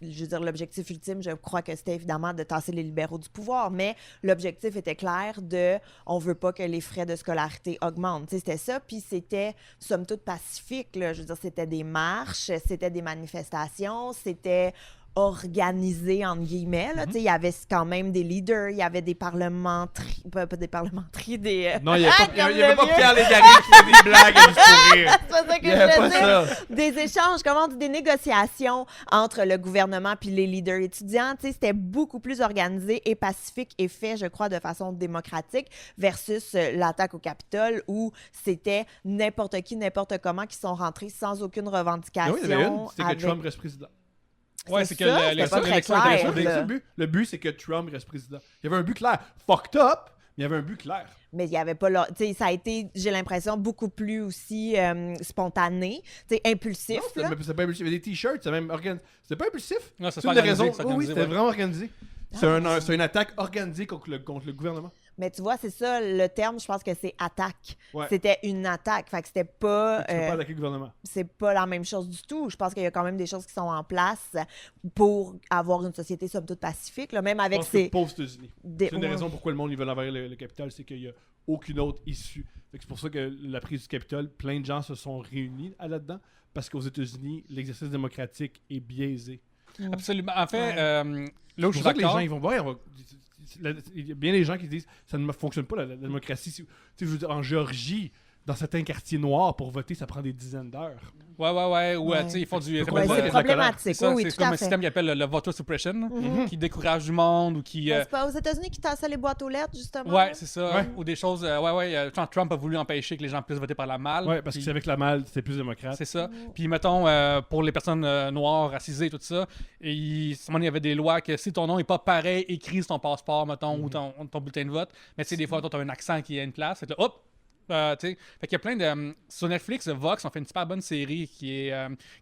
je veux dire, l'objectif ultime, je crois que c'était évidemment de tasser les libéraux du pouvoir, mais l'objectif était clair de... On veut pas que les frais de scolarité augmentent. Tu sais, c'était ça, puis c'était, somme toute, pacifique. Là. Je veux dire, c'était des marches, c'était des manifestations, c'était... organisé, entre guillemets. Il y avait quand même des leaders, il y avait des parlementaires, pas des parlementaires, des... Non, il n'y avait pas Pierre Légaré qui fait des blagues à juste pour rire. C'est pas ça que je veux dire. Des échanges, comment on dit, des négociations entre le gouvernement puis les leaders étudiants. C'était beaucoup plus organisé et pacifique et fait, je crois, de façon démocratique versus l'attaque au Capitole où c'était n'importe qui, n'importe comment qui sont rentrés sans aucune revendication. Oui, il y en avait une, c'était que Trump reste président. Ouais, c'est que pas très clair. Le but, c'est que Trump reste président. Il y avait un but clair. Fucked up, il y avait un but clair. Mais il y avait pas là. Tu sais, ça a été, j'ai l'impression, beaucoup plus aussi spontané, tu sais, impulsif. Non, là. c'était pas impulsif. Il y avait des t-shirts, c'était pas impulsif. Non, ça C'est une des raisons. c'est Oui, organisé, c'était ouais. vraiment organisé. C'est une attaque organisée contre le gouvernement. Mais tu vois, c'est ça, le terme, je pense que c'est attaque. Ouais. C'était une attaque. Fait que c'était pas. Tu peux pas attaquer le gouvernement. C'est pas la même chose du tout. Je pense qu'il y a quand même des choses qui sont en place pour avoir une société somme toute pacifique, là, même Je avec pense que ces. pas aux États-Unis. des- C'est une des ouais. raisons pourquoi le monde ils veulent envahir le Capitole, c'est qu'il n'y a aucune autre issue. Fait que c'est pour ça que la prise du Capitole, plein de gens se sont réunis là-dedans, parce qu'aux États-Unis, l'exercice démocratique est biaisé. Absolument. En fait, Ouais. là où C'est je pour suis ça que les d'accord... gens ils vont voir. Il y a bien des gens qui disent ça ne fonctionne pas la démocratie. Tu sais, je veux dire, en Géorgie, dans certains quartiers noirs, pour voter, ça prend des dizaines d'heures. Ouais. Ou, Ouais. tu sais, ils font du... Ouais, ça Ouais, s'appelle c'est pas- la problématique. c'est ça, Oui, c'est tout comme à un fait. système qu'ils appellent le voter suppression, Mhm. qui décourage du monde ou qui... Mais c'est pas aux États-Unis qui tassaient les boîtes aux lettres, justement. Ouais, là? c'est ça. Ouais. Ou des choses... genre, Trump a voulu empêcher que les gens puissent voter par la malle. Ouais, parce que puis- c'est avec la malle, c'est plus démocrate. C'est ça. Puis, mettons, pour les personnes noires, racisées, tout ça, il y avait des lois que si ton nom n'est pas pareil, écrit sur ton passeport, mettons, ou ton bulletin de vote, mais tu sais, des fois, tu as un accent qui a une place, fait que là, hop! Tu sais. Fait qu'il y a plein de... sur Netflix, Vox ont fait une super bonne série qui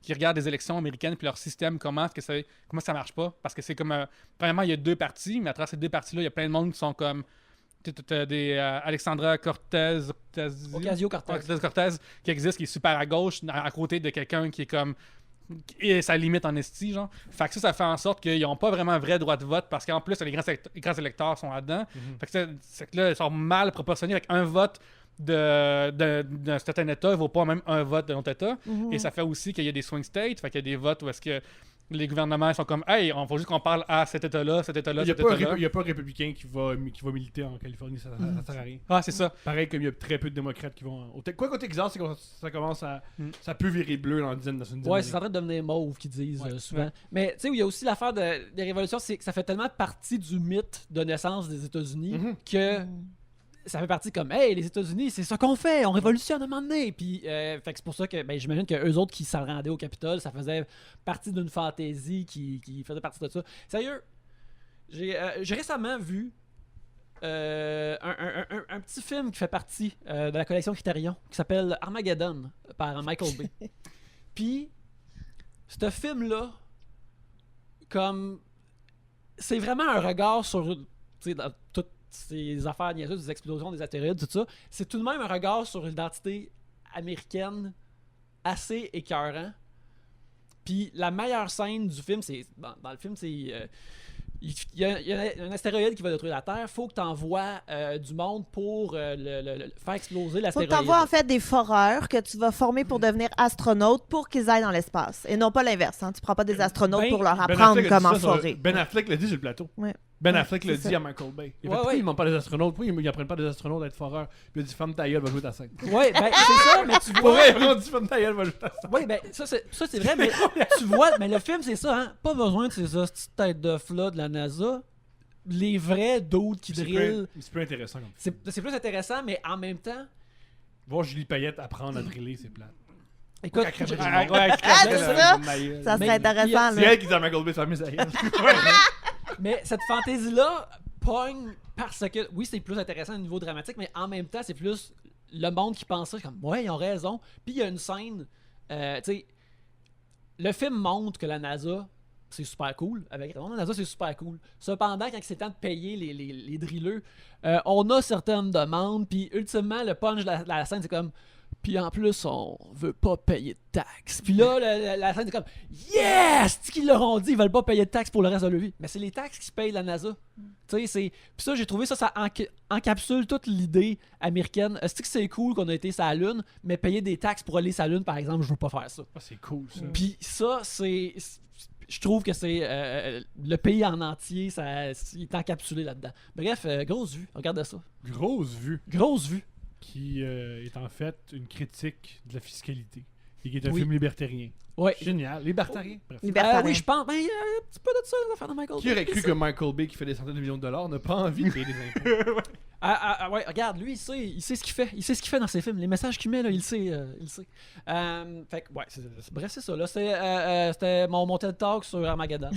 regarde les élections américaines puis leur système, comment ça marche pas. Parce que c'est comme... premièrement, il y a deux partis, mais à travers ces deux partis-là, il y a plein de monde qui sont comme... T'as des Alexandra Ocasio-Cortez qui existe, qui est super à gauche, à côté de quelqu'un qui est comme... Et ça limite en esti, genre. Fait que ça fait en sorte qu'ils n'ont pas vraiment un vrai droit de vote parce qu'en plus, les grands électeurs sont là-dedans. Fait que c'est que là, ils sont mal proportionnés avec un vote d'un certain État, il vaut pas même un vote d'un autre État. Et ça fait aussi qu'il y a des swing states, fait qu'il y a des votes où est-ce que les gouvernements sont comme « Hey, on faut juste qu'on parle à cet État-là, cet État-là, Il n'y a, cet pas un État-là. il y a pas un républicain qui va militer en Californie, ça sert à rien. » Ah, c'est ça. Pareil comme il y a très peu de démocrates qui vont... Quoi qu'au Texas, c'est que ça commence à... Ça peut virer bleu dans une dizaine d'années. Ouais, c'est en train de devenir mauve qu'ils disent souvent. Ouais. Mais tu sais, il y a aussi l'affaire des révolutions, c'est que ça fait tellement partie du mythe de naissance des États-Unis que ça fait partie comme hey, les États-Unis, c'est ça qu'on fait, on révolutionne à un moment donné. Puis fait que c'est pour ça que j'imagine que eux autres qui s'en rendaient au Capitole, ça faisait partie d'une fantaisie qui faisait partie de ça. Sérieux, j'ai récemment vu un petit film qui fait partie de la collection Criterion qui s'appelle Armageddon par Michael Bay. Puis ce film-là, comme c'est vraiment un regard sur, tu sais, dans toutes ces affaires niaiseuses, des explosions, des astéroïdes, tout ça. C'est tout de même un regard sur l'identité américaine assez écœurant. Puis la meilleure scène du film, c'est dans le film, c'est il y a un astéroïde qui va détruire la Terre. Faut que tu envoies du monde pour le faire exploser Faut que l'astéroïde. tu envoies en fait des foreurs que tu vas former pour devenir astronautes pour qu'ils aillent dans l'espace. Et non pas l'inverse. Hein. Tu prends pas des astronautes pour leur apprendre Affleck a dit comment ça sur- forer. Ben Affleck l'a dit sur le plateau. Ouais. Ben Ouais, Affleck l'a c'est dit ça. à Michael Bay. Il a fait, Ouais, pourquoi ouais. ils demandent pas des astronautes? Pourquoi ils apprennent pas des astronautes à être foreurs? Puis il a dit ferme ta gueule, va jouer ta scène. Ouais, ben c'est ça, mais tu Pour vois. vrai, ils ont dit ferme ta gueule, va jouer ta scène. Oui, ben ça c'est vrai, mais tu vois, mais le film c'est ça, hein. Pas besoin de ces petites têtes d'œufs-là de la NASA. Les vrais d'autres qui drillent. C'est plus intéressant comme ça. C'est plus intéressant, mais en même temps, Voir Julie Payette apprendre à driller, c'est plate. écoute, Qu'elle crève je- du Ah, monde. ouais, Ah, c'est Elle, ça? une mailleuse. Ça Mais serait il y a- intéressant, C'est là. elle qui dit à Michael Bay, ferme sa gueule. mais cette fantaisie-là pogne parce que, oui, c'est plus intéressant au niveau dramatique, mais en même temps, c'est plus le monde qui pense ça, comme, ouais, ils ont raison. Puis il y a une scène, tu sais, le film montre que la NASA, c'est super cool. Avec la NASA, c'est super cool. Cependant, quand c'est temps de payer les drilleux, on a certaines demandes, puis ultimement, le punch de la scène, c'est comme... Puis en plus, on veut pas payer de taxes. Puis là, la scène, c'est comme yes! C'est qu'ils leur ont dit, ils veulent pas payer de taxes pour le reste de leur vie. Mais c'est les taxes qui payent la NASA. Tu sais, c'est. Puis ça, j'ai trouvé ça encapsule toute l'idée américaine. Est-ce que c'est cool qu'on a été sur la Lune, mais payer des taxes pour aller sur la Lune, par exemple, je veux pas faire ça. Ah, c'est cool, ça. Puis ça, c'est. Je trouve que c'est le pays en entier, il est encapsulé là-dedans. Bref, grosse vue, regardez ça. Grosse vue. Grosse vue. Qui est en fait une critique de la fiscalité. Et qui est un Oui. film libertarien. Ouais. Génial. Libertarien. Bref. Libertarien. Oui, je pense. Ben, il y a un petit peu de ça, l'affaire de Michael Qui aurait Bay. cru que Michael Bay, qui fait des centaines de millions de dollars, n'a pas envie de payer des impôts? Ouais, regarde, lui, il sait ce qu'il fait. Il sait ce qu'il fait dans ses films. Les messages qu'il met, là, il sait. Fait que, ouais, bref, c'est ça. Là, c'était mon TED Talk sur Armageddon.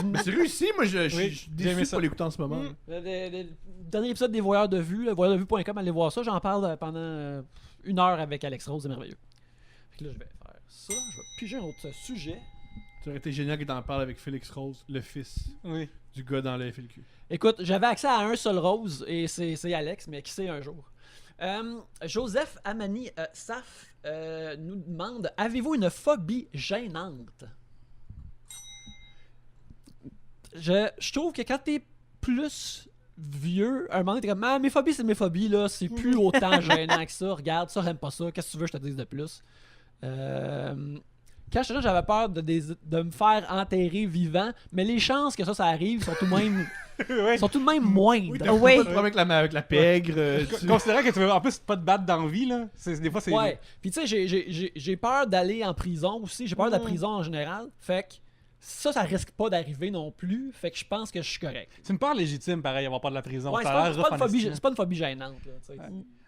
Mais c'est réussi, moi je Oui, suis j'ai aimé déçu ça. pour l'écouter en ce moment. Le dernier épisode des Voyeurs de Vue, voyeurdevue.com, allez voir ça. J'en parle pendant 1 heure avec Alex Rose, c'est merveilleux. Fait que là, je vais faire ça. Je vais piger un autre sujet. Ça aurait été génial que t'en parles avec Félix Rose, le fils Oui. du gars dans le FLQ. Écoute, j'avais accès à un seul Rose et c'est Alex, mais qui sait un jour. Joseph Amani Saf nous demande: avez-vous une phobie gênante? Je trouve que quand t'es plus vieux, un moment, t'es comme: ah, mes phobies, c'est mes phobies, là, c'est plus autant gênant que ça. Regarde, ça, j'aime pas ça. Qu'est-ce que tu veux que je te dise de plus? Quand j'étais jeune, j'avais peur de me faire enterrer vivant, mais les chances que ça arrive sont tout de même, Ouais. sont tout de même moindres. Oui, t'as Oui. pas de problème avec la pègre. Considérant que tu veux en plus pas te battre dans la vie, là, des fois c'est. Ouais. Puis tu sais, j'ai peur d'aller en prison aussi. J'ai peur de la prison en général. Fait que ça risque pas d'arriver non plus. Fait que je pense que je suis correct. C'est une peur légitime, pareil, avoir peur de la prison. Ouais, Ça c'est a pas, l'air c'est pas rough une en phobie, estime. c'est pas une phobie gênante. Là, tu sais.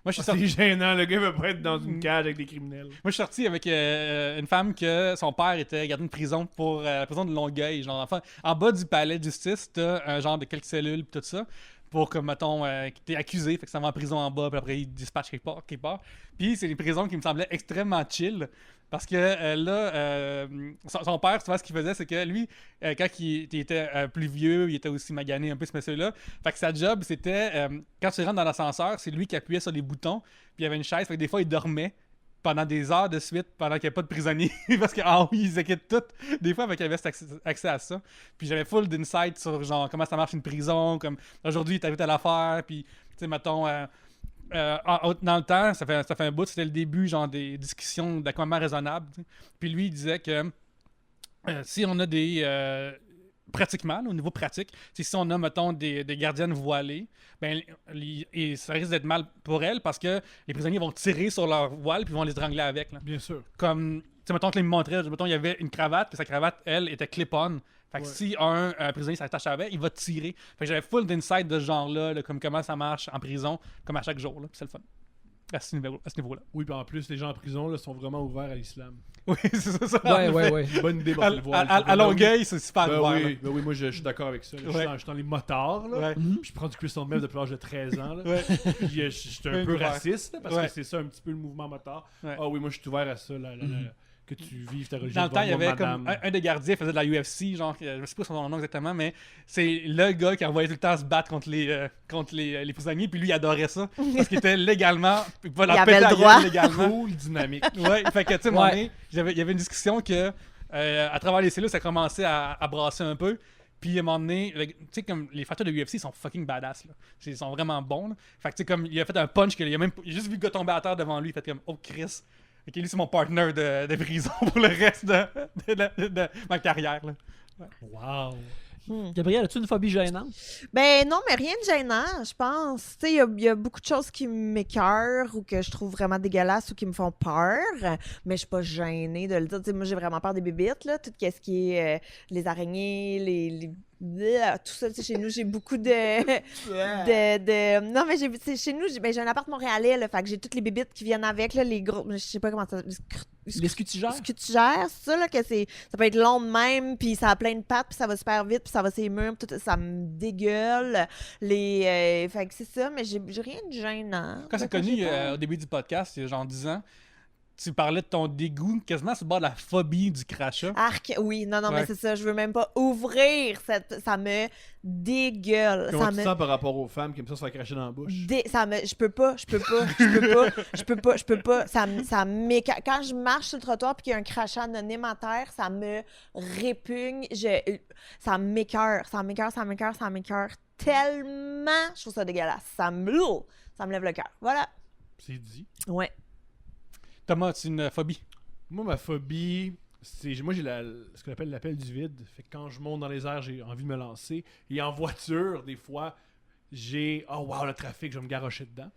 Moi, je suis sorti. C'est gênant, le gars veut pas être dans une cage avec des criminels. Moi, je suis sorti avec une femme que son père était gardé de prison pour la prison de Longueuil. Genre, enfin, en bas du palais de justice, t'as un genre de quelques cellules pis tout ça. Pour que, mettons, t'es accusé, fait que ça va en prison en bas, puis après, ils dispatchent quelque part. Puis c'est des prisons qui me semblaient extrêmement chill. Parce que là, son père, tu vois, ce qu'il faisait, c'est que lui, quand il était plus vieux, il était aussi magané un peu, ce monsieur-là. Fait que sa job, c'était, quand tu rentres dans l'ascenseur, c'est lui qui appuyait sur les boutons, puis il y avait une chaise, fait que des fois, il dormait pendant des heures de suite, pendant qu'il n'y avait pas de prisonniers. Parce que, oui, ils inquiètent tout. Des fois, avec qu'il avait accès à ça. Puis j'avais full d'insight sur, genre, comment ça marche une prison, comme, aujourd'hui, t'as vu telle affaire, puis, tu sais, mettons... dans le temps, ça fait un bout, c'était le début genre des discussions d'accompagnement raisonnable. T'sais. Puis lui, il disait que si on a des... pratiquement, là, au niveau pratique, si on a, mettons, des gardiennes voilées, ben, et ça risque d'être mal pour elles parce que les prisonniers vont tirer sur leur voile puis vont les étrangler avec. Là. Bien sûr. Comme, tu sais, mettons que les me montrait, mettons, il y avait une cravate, puis sa cravate, elle, était clip-on. Fait que si un prisonnier s'attache avec, il va tirer. Fait que j'avais full d'insight de ce genre-là, là, comme comment ça marche en prison, comme à chaque jour. Là, puis c'est le fun. À ce niveau-là. Oui, puis en plus, les gens en prison là, sont vraiment ouverts à l'islam. Oui, c'est ça. Ouais. Bonne idée pour aller le voir. À Longueuil, c'est super Ben ouvert. oui, ben oui, moi je suis d'accord avec ça. Là. Ouais. Je suis dans les motards, là. Ouais. Puis je prends du crystal meth depuis l'âge de 13 ans. Là. Ouais. Puis je suis un Bien peu ouvert. raciste, là, parce Ouais. que c'est ça un petit peu le mouvement motard. Ouais. Ah oui, moi je suis ouvert à ça, que tu vives ta religion. Dans le temps, il y devant moi, avait comme madame. un des gardiens faisait de la UFC, genre, je sais pas son nom exactement, mais c'est le gars qui envoyait tout le temps se battre contre les prisonniers, puis lui, il adorait ça, parce qu'il était légalement, il pouvait leur Il avait péter le la droit. gueule légalement. Cool, dynamique. Ouais, fait que, tu sais, à un moment Ouais. donné, il y avait une discussion que, à travers les cellules, ça commençait à brasser un peu, puis à un moment donné, tu sais, comme les fighters de UFC sont fucking badass, là. Ils sont vraiment bons, là. Fait que, tu sais, comme, il a fait un punch, il a juste vu le gars tomber à terre devant lui, il fait comme, oh, Chris. Ok, lui, c'est mon partner de prison pour le reste de ma carrière. Là. Wow. Gabriel, as-tu une phobie gênante? Ben non, mais rien de gênant, je pense. Tu sais, il y a beaucoup de choses qui m'écœurent ou que je trouve vraiment dégueulasses ou qui me font peur, mais je suis pas gênée de le dire. Tu sais, moi, j'ai vraiment peur des bébites, là. Tout ce qui est les araignées, tout ça. Tu sais, chez nous, j'ai beaucoup Non, mais tu sais, chez nous, j'ai un appart montréalais, là, fait que j'ai toutes les bébites qui viennent avec, là, les gros... Je sais pas comment ça... Les scutigères? Scutigères, c'est ça, là, que ça peut être long de même, puis ça a plein de pattes, puis ça va super vite, puis ça va sur les murs, tout, ça me dégueule. Fait que c'est ça, mais j'ai rien de gênant. Quand c'est connu au début du podcast, il y a genre 10 ans, tu parlais de ton dégoût quasiment sur le bord de la phobie du crachat. Arc, oui, non, Ouais. mais c'est ça, je veux même pas ouvrir ça me dégueule. Comment Ça tu me te sens par rapport aux femmes qui aiment ça se faire cracher dans la bouche? je peux pas. Ça m'écoeure. Quand je marche sur le trottoir puis qu'il y a un crachat anonyme à terre, ça me répugne. Ça m'écoeure tellement. Je trouve ça dégueulasse. Ça me lève le cœur. Voilà. C'est dit. Ouais. Thomas, as-tu une phobie? Moi, ma phobie, moi j'ai ce qu'on appelle l'appel du vide. Fait que quand je monte dans les airs, j'ai envie de me lancer. Et en voiture, des fois, j'ai oh wow, le trafic, je vais me garrocher dedans.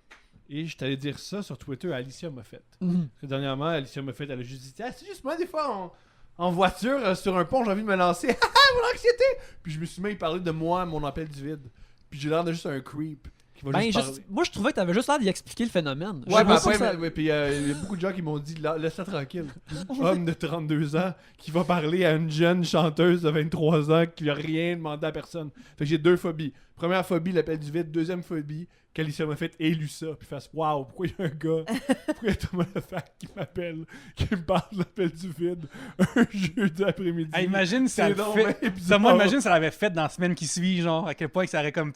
Et je t'allais dire ça sur Twitter à Alicia Moffett. Parce que dernièrement, Alicia Moffett, elle a juste dit c'est juste moi, des fois, en voiture, sur un pont, j'ai envie de me lancer. Mon anxiété! Puis je me suis mis à parler de moi, mon appel du vide. Puis j'ai l'air de juste un creep qui va Ben, juste juste- parler. moi, je trouvais que t'avais juste l'air d'y expliquer le phénomène. Je Ouais, sais mais pas si après, ça- puis il y a beaucoup de gens qui m'ont dit laisse-la tranquille. Homme de 32 ans qui va parler à une jeune chanteuse de 23 ans qui n'a rien demandé à personne. Fait que j'ai 2 phobies. Première phobie, l'appel du vide. Deuxième phobie, qu'Alicia m'a fait élu ça. Puis fasse waouh, pourquoi il y a un gars, pourquoi il y a Thomas Lefac qui m'appelle, qui me parle de l'appel du vide un jeudi après-midi. Ah, imagine si ça C'est le donc fait. bien bizarre. Moi, imagine si ça l'avait fait dans la semaine qui suit, genre, à quel point que ça aurait comme.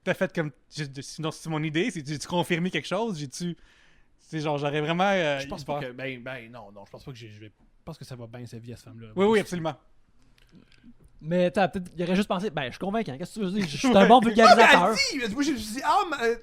T'as fait comme. Sinon, c'est mon idée. J'ai-tu confirmé quelque chose? J'ai-tu. C'est genre, j'aurais vraiment. Je pense peur. pas que. Non, je pense pas que je pense que ça va bien sa vie à cette femme-là. Oui, absolument. Mais peut-être, il aurait juste pensé, ben, je suis convaincant. Qu'est-ce que tu veux dire? Je suis un bon vulgarisateur. Moi, je me suis dit,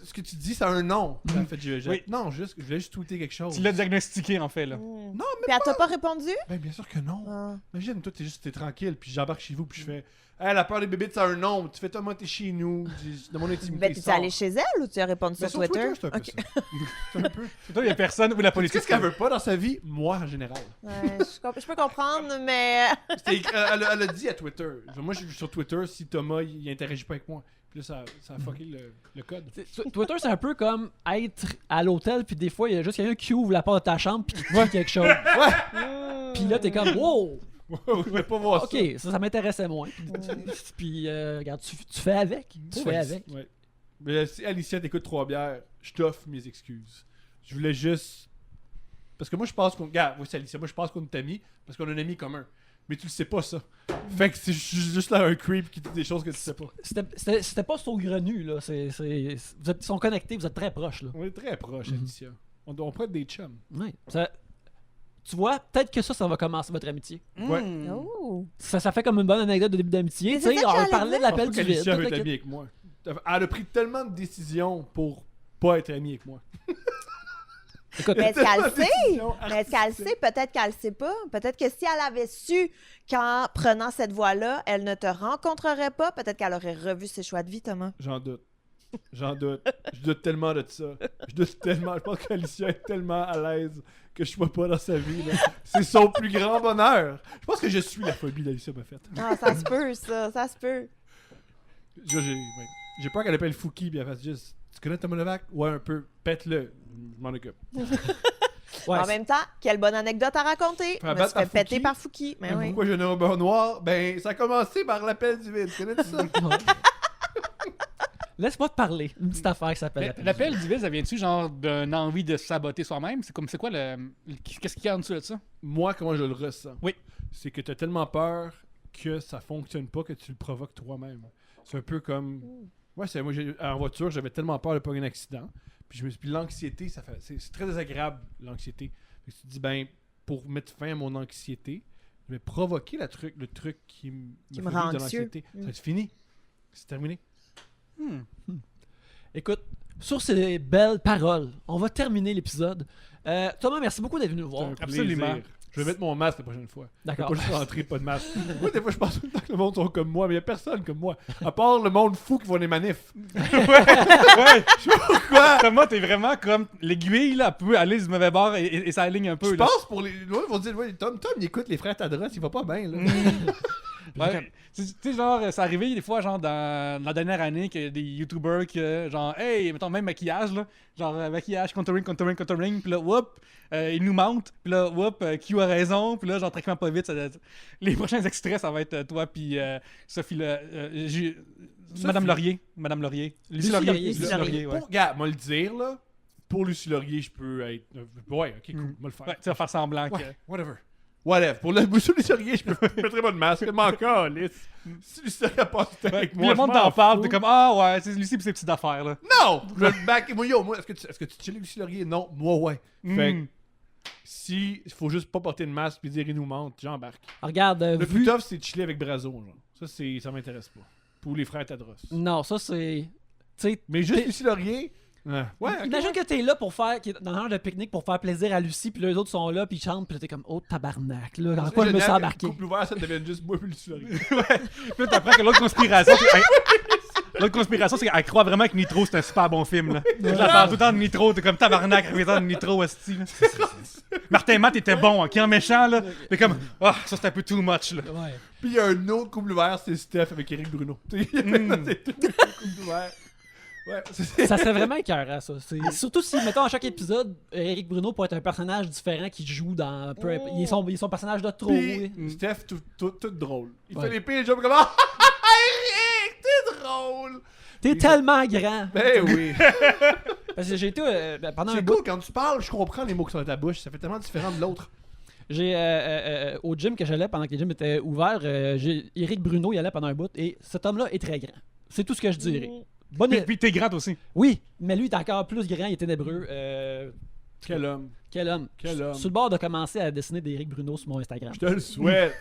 ce que tu dis, ça a un nom. En fait, Oui. non, je voulais juste tweeter quelque chose. Tu l'as diagnostiqué, en fait, là. Non, mais Puis elle t'a pas répondu? Ben, bien sûr que non. Ah. Imagine, toi, t'es tranquille, puis j'embarque chez vous, puis je fais, hey, la peur des bébés, ça a un nom. Tu fais, Thomas, t'es chez nous. De mon intimité. Ben, t'es allé chez elle ou tu as répondu Ben, sur Twitter? c'est un peu Ok. ça. C'est un peu. Toi, il y a personne où la politique. Qu'est-ce qu'elle veut pas dans sa vie? Moi, en général. Ouais, je peux comprendre, mais. Elle a dit à Twitter. Moi, je suis sur Twitter si Thomas, il interagit pas avec moi. Puis là, ça a fucké le code. Twitter, c'est un peu comme être à l'hôtel, puis des fois, il y a juste quelqu'un qui ouvre la porte de ta chambre, puis qui dit quelque chose. Puis là, t'es comme, wow! Je voulais pas voir Ok, ça m'intéressait moins. Puis, regarde, tu fais avec. Tu fais avec. Ouais. Mais si Alicia t'écoute 3 bières, je t'offre mes excuses. Je voulais juste. Parce que moi, je pense qu'on. Regarde, c'est Alicia, moi, je pense qu'on est amis parce qu'on a un ami commun. Mais tu le sais pas, ça. Fait que c'est juste là un creep qui dit des choses que tu sais pas. C'était pas saugrenu, là. Ils sont connectés, vous êtes très proches, là. On est très proches, Alicia. On pourrait être des chums. Ouais. Tu vois, peut-être que ça va commencer votre amitié. Ouais. Oh! Ça fait comme une bonne anecdote de début d'amitié. Mais Tu c'est sais, ça que on j'allais parlait de dire. l'appel du vide. Alicia tout veut le être kit. amie avec moi. Elle a pris tellement de décisions pour pas être amie avec moi. Écoute, Mais est-ce qu'elle sait? Décisions Mais est-ce qu'elle sait? Peut-être qu'elle sait pas. Peut-être que si elle avait su qu'en prenant cette voie-là, elle ne te rencontrerait pas, peut-être qu'elle aurait revu ses choix de vie, Thomas. J'en doute. J'en doute. Je doute tellement de ça. Je doute tellement. Je pense qu'Alicia est tellement à l'aise que je sois pas dans sa vie. là. C'est son plus grand bonheur. Je pense que je suis la phobie d'Alicia m'a faite. Ah, ça se peut, ça se peut. J'ai peur qu'elle appelle Fouki et elle fasse juste. Tu connais Thomas Levac? Ouais, un peu. Pète-le. Je m'en occupe. ouais, En même temps, quelle bonne anecdote à raconter. Je me abattre suis fait par péter Fouki. par Fouki. Mais oui. Pourquoi j'ai un beurre noir? Ben, ça a commencé par l'appel du vide. Tu connais ça? laisse-moi te parler. Une petite affaire qui s'appelle L'appel du vide, ça vient-tu genre d'une envie de se saboter soi-même? C'est quoi qu'est-ce qu'il y a en dessous de ça? Moi, comment je le ressens? Oui. C'est que t'as tellement peur que ça fonctionne pas que tu le provoques toi-même. C'est un peu comme. Ouais, moi, en voiture, j'avais tellement peur de pas un accident. Puis l'anxiété, c'est très désagréable, l'anxiété. Fait que tu te dis, ben, pour mettre fin à mon anxiété, je vais provoquer le truc qui me me fait rend vivre de anxieux. l'anxiété. Ça va être fini. C'est terminé. Écoute, sur ces belles paroles, on va terminer l'épisode. Thomas, merci beaucoup d'être venu nous voir. C'est un Absolument. plaisir. Je vais mettre mon masque la prochaine fois. Je vais D'accord. pas juste rentrer, pas de masque. Moi, des fois, je pense tout le temps que le monde sont comme moi, mais il y a personne comme moi. À part le monde fou qui va des manifs. Ouais! Pourquoi? Thomas, t'es vraiment comme l'aiguille, là, peut aller du mauvais bord et ça aligne un peu. Je là. pense pour les. Ils vont dire, ouais, Tom, il écoute les frères Tadros, il va pas bien, là. Ouais. Tu sais, genre, c'est arrivé des fois, genre, dans la dernière année, que des YouTubers, que, genre, hey, mettons, même maquillage, là, genre, maquillage, contouring, puis là, whoop, ils nous mentent, puis là, whoop, Q a raison, puis là, genre, tranquillement pas vite, les prochains extraits, ça va être toi, puis Sophie, Madame Laurier, Lucie Laurier, ouais. Regarde, moi le dire, là. Pour Lucie Laurier, je peux être. Ouais, ok, cool, moi le faire. Ouais, tu vas faire semblant que... Ouais, whatever. Pour Lucie Laurier, je mettrais pas de masque. Je m'en calisse. Si Lucie Laurier a pas été Ouais, avec puis moi. le monde je m'en t'en parle, fous. t'es comme, ah ouais, c'est Lucie pis ses petites affaires, là. Non! Je vais back. Moi, est-ce que tu chill avec Lucie Laurier? Non, moi, ouais. Fait que, si il faut juste pas porter de masque puis dire il nous mente, j'embarque. Regarde, Le plus vu... tough, c'est de chiller avec Brazo, genre. Ça m'intéresse pas. Pour les frères Tadros. Non, ça c'est... Tu sais, Mais juste Lucie Laurier. Ouais, ok, imagine ouais. que t'es là pour faire, dans un genre de pique-nique pour faire plaisir à Lucie, puis les autres sont là, puis ils chantent, puis là, t'es comme, oh tabarnak, là, dans quoi je me suis embarqué? Couple ouvert, ça devient juste moi et Lucie Laurier. Puis là, t'apprends que l'autre conspiration, l'autre conspiration, c'est qu'elle croit vraiment que Nitro, c'est un super bon film, là. Je la parle tout le temps de Nitro, t'es comme tabarnak, représentant de Nitro, esti, là. Martin Matt était bon, qui en méchant, là. T'es comme, ah, ça c'est un peu too much, là. Ouais. Puis il y a un autre couple ouvert, c'est Steph avec Eric Bruno. C'est tout le couple ouvert. Ouais, Ça serait vraiment écœurant, ça. Surtout si, mettons, à chaque épisode, Éric Bruno pourrait être un personnage différent qui joue dans... Il est son personnage de trop. Puis, oui. Steph, tout drôle. Il Ouais. fait les pires jobs comme « Eric, t'es drôle! » T'es tellement grand. Ben oui. Parce que j'ai été pendant un C'est bout, cool, quand tu parles, je comprends les mots qui sont dans ta bouche. Ça fait tellement différent de l'autre. j'ai au gym que j'allais pendant que les gyms étaient ouverts, Éric Bruno y allait pendant un bout et cet homme-là est très grand. C'est tout ce que je dirais. Bonne... Puis t'es grand aussi. Oui, mais lui il est encore plus grand, il est ténébreux. Quel homme. Quel homme. Quel homme. Sur le bord de commencer à dessiner d'Éric Bruno sur mon Instagram. Je te le souhaite.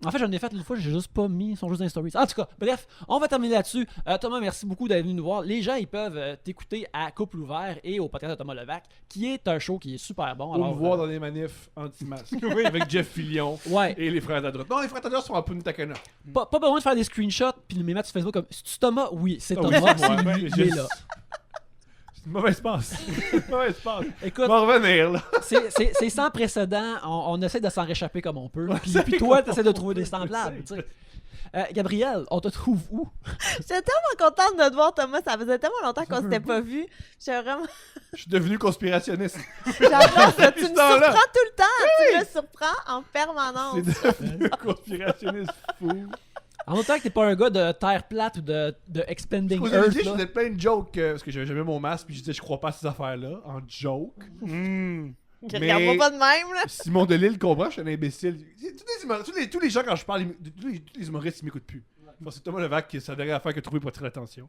En fait, j'en ai fait une fois, j'ai juste pas mis, ils sont juste dans les stories. En tout cas, bref, on va terminer là-dessus. Thomas, merci beaucoup d'être venu nous voir. Les gens, ils peuvent t'écouter à Couple Ouvert et au podcast de Thomas Levac, qui est un show qui est super bon. Pour Alors, me voir dans des manifs anti-masques. Avec Jeff Fillion ouais, et les frères Tadros. Non, les frères Tadros sont en Punta Cana. pas besoin de faire des screenshots puis de les mettre sur Facebook comme c'est-tu Thomas? Oui, c'est Ah Thomas, oui, c'est moi, lui, ben, il est là. C'est une mauvaise passe. Mauvaise passe. Écoute, On va revenir, là. c'est sans précédent, on essaie de s'en réchapper comme on peut. Puis c'est toi, comme t'essaies de on trouver des peut, semblables. c'est tu sais. Gabriel, on te trouve où? J'étais tellement contente de te voir, Thomas. Ça faisait tellement longtemps qu'on s'était pas vu. J'étais vraiment... Je suis devenu conspirationniste. J'adore ça. Tu me Ce temps-là. surprends tout le temps. Tu me surprends en permanence. C'est devenu un conspirationniste fou. En autant que t'es pas un gars de terre plate ou de Expanding Vous Earth. avez dit, je là. faisais plein de jokes parce que j'avais jamais mon masque puis je disais je crois pas à ces affaires-là en joke. Regarde-moi pas de même, là. Simon Delille comprend, je suis un imbécile. Tous les gens quand je parle, tous les humoristes ils m'écoutent plus. Enfin, c'est Thomas Levac qui c'est la dernière affaire que trouvé pour attirer l'attention.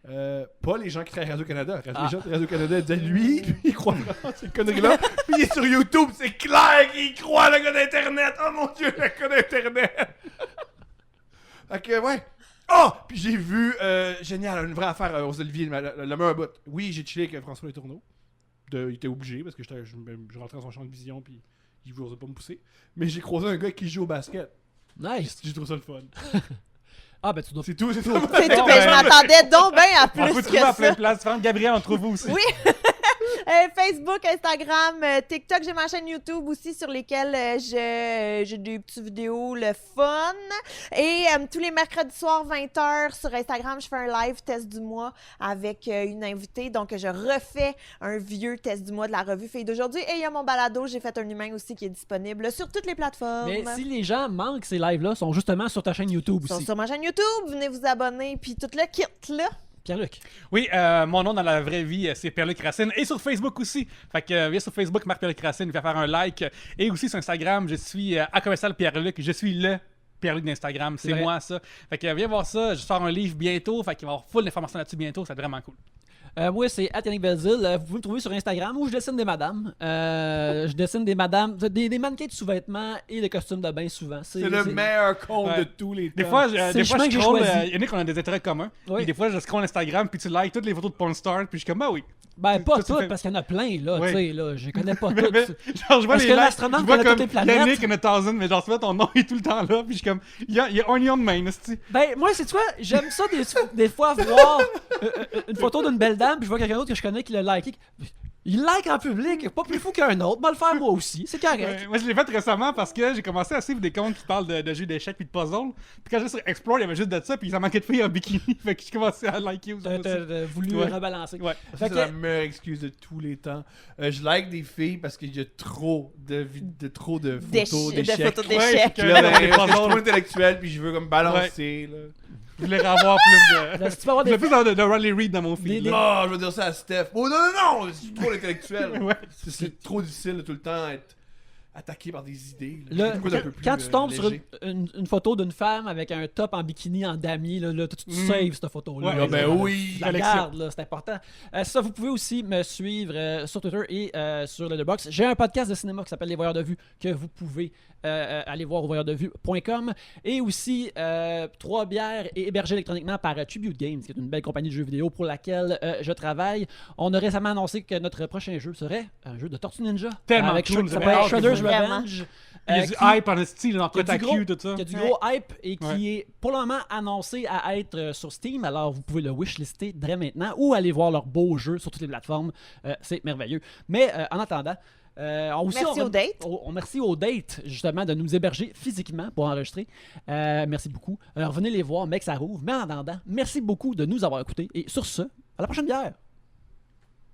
Pas les gens qui travaillent à Radio-Canada. Les gens de Radio-Canada disaient lui, il croit vraiment à ces conneries-là. Puis il est sur YouTube, c'est clair qu'il croit à le gars d'Internet. Oh mon dieu, le gars d'Internet. Fait que, ouais. Oh! Puis j'ai vu, génial, une vraie affaire aux Olivier, la main à bout. Oui, j'ai chillé avec François Les Tourneaux. Il était obligé parce que je rentrais dans son champ de vision puis il n'osait pas me pousser. Mais j'ai croisé un gars qui joue au basket. Nice. J'ai trouvé ça le fun. Ah, ben tu dois. C'est tout, c'est tout. C'est tout. Ben, je m'attendais donc bien à On peut plus trouver que à plein ça. de places différentes. Gabriel, on trouve où aussi? Oui. Facebook, Instagram, TikTok, j'ai ma chaîne YouTube aussi sur lesquelles j'ai des petites vidéos, le fun. Et tous les mercredis soirs, 20h, sur Instagram, je fais un live test du mois avec une invitée. Donc, je refais un vieux test du mois de la revue Filles d'aujourd'hui. Et il y a mon balado, j'ai fait un humain aussi qui est disponible sur toutes les plateformes. Mais si les gens manquent ces lives-là, sont justement sur ta chaîne YouTube Ils sont aussi. sur ma chaîne YouTube, venez vous abonner, puis tout le kit, là. Pierre-Luc. Oui, mon nom dans la vraie vie, c'est Pierre-Luc Racine. Et sur Facebook aussi. Fait que viens sur Facebook, Marc Pierre-Luc Racine, viens faire un like. Et aussi sur Instagram, je suis à commercial Pierre-Luc. Je suis le Pierre-Luc d'Instagram. C'est vrai. moi, ça. Fait que viens voir ça. Je sors un livre bientôt. Fait qu'il va y avoir full d'informations là-dessus bientôt. Ça va être vraiment cool. Moi, c'est Yannick Belzil. Vous pouvez me trouver sur Instagram où je dessine des madames. Je dessine des madames, des mannequins de sous-vêtements et des costumes de bain souvent. C'est le meilleur compte Ouais. de tous les temps. Des fois, C'est des le fois chemin je que j'ai scroll. choisi. Il y en a qui ont des intérêts communs. Oui. Puis des fois, je scroll Instagram. Puis tu likes toutes les photos de porn stars. Puis je suis comme, bah oui. Ben, pas Ça, ça toutes, fait- parce qu'il y en a plein, là. Oui. Tu sais, là, je connais pas Mais- toutes. genre, je vois Parce les que likes, l'astronaute je vois connaît comme toutes les planètes. Yannick and a thousand, mais genre, tu vois, ton nom est tout le temps là. Puis je suis comme, il y a Onion de main, esti. Ben, moi, c'est quoi, j'aime ça des fois voir une photo d'une belle dame, puis je vois quelqu'un d'autre que je connais qui l'a liké. Il like en public, pas plus fou qu'un autre, mais le faire moi aussi, c'est correct. Ouais, moi, je l'ai fait récemment parce que j'ai commencé à suivre des comptes qui parlent de jeux d'échecs puis de puzzles. Puis quand j'étais sur Explore, il y avait juste de ça, puis ça manquait de filles en bikini. Fait que j'ai commencé à liker aussi. T'as voulu Ouais. rebalancer. Ouais. Ça, Fait c'est la que- meilleure excuse de tous les temps. Je like des filles parce qu'il y a trop de photos Des d'échecs. photos Ouais, d'échecs. que- Puis là, ben, des je suis trop puzzles. intellectuel puis je veux comme balancer. Là. Je voulais avoir plus Là, si tu peux avoir de. des plus de Riley Reid dans mon feed. Des- là. Oh, je vais dire ça à Steph. Oh non, c'est trop intellectuel. Ouais. C'est trop difficile de tout le temps être attaqué par des idées. Là, Quelque chose d'un peu plus, quand tu tombes sur léger. une photo d'une femme avec un top en bikini en damier, là, tu saves cette photo-là. Ouais, Là, Ah ben là, oui. tu la collection. gardes, là, c'est important. Ça, vous pouvez aussi me suivre sur Twitter et sur Letterboxd. J'ai un podcast de cinéma qui s'appelle Les Voyeurs de Vue que vous pouvez aller voir au voyeurdevue.com. Et aussi 3 bières et hébergé électroniquement par Tribute Games, qui est une belle compagnie de jeux vidéo pour laquelle je travaille. On a récemment annoncé que notre prochain jeu serait un jeu de Tortue Ninja. Tellement avec cool, ça j'avais s'appelle hâte que Shredder's vous Vraiment. Revenge. Il y a du qui- hype en style dans qui a du Kotaku, gros- tout ça. qui a du Ouais. gros hype et qui Ouais. est pour le moment annoncé à être sur Steam. Alors, vous pouvez le wishlister dès maintenant ou aller voir leurs beaux jeux sur toutes les plateformes. C'est merveilleux. Mais en attendant, Merci aux dates. Merci aux dates, justement, de nous héberger physiquement pour enregistrer. Merci beaucoup. Alors, venez les voir, mec, ça rouvre. Mais en attendant, merci beaucoup de nous avoir écoutés. Et sur ce, à la prochaine bière!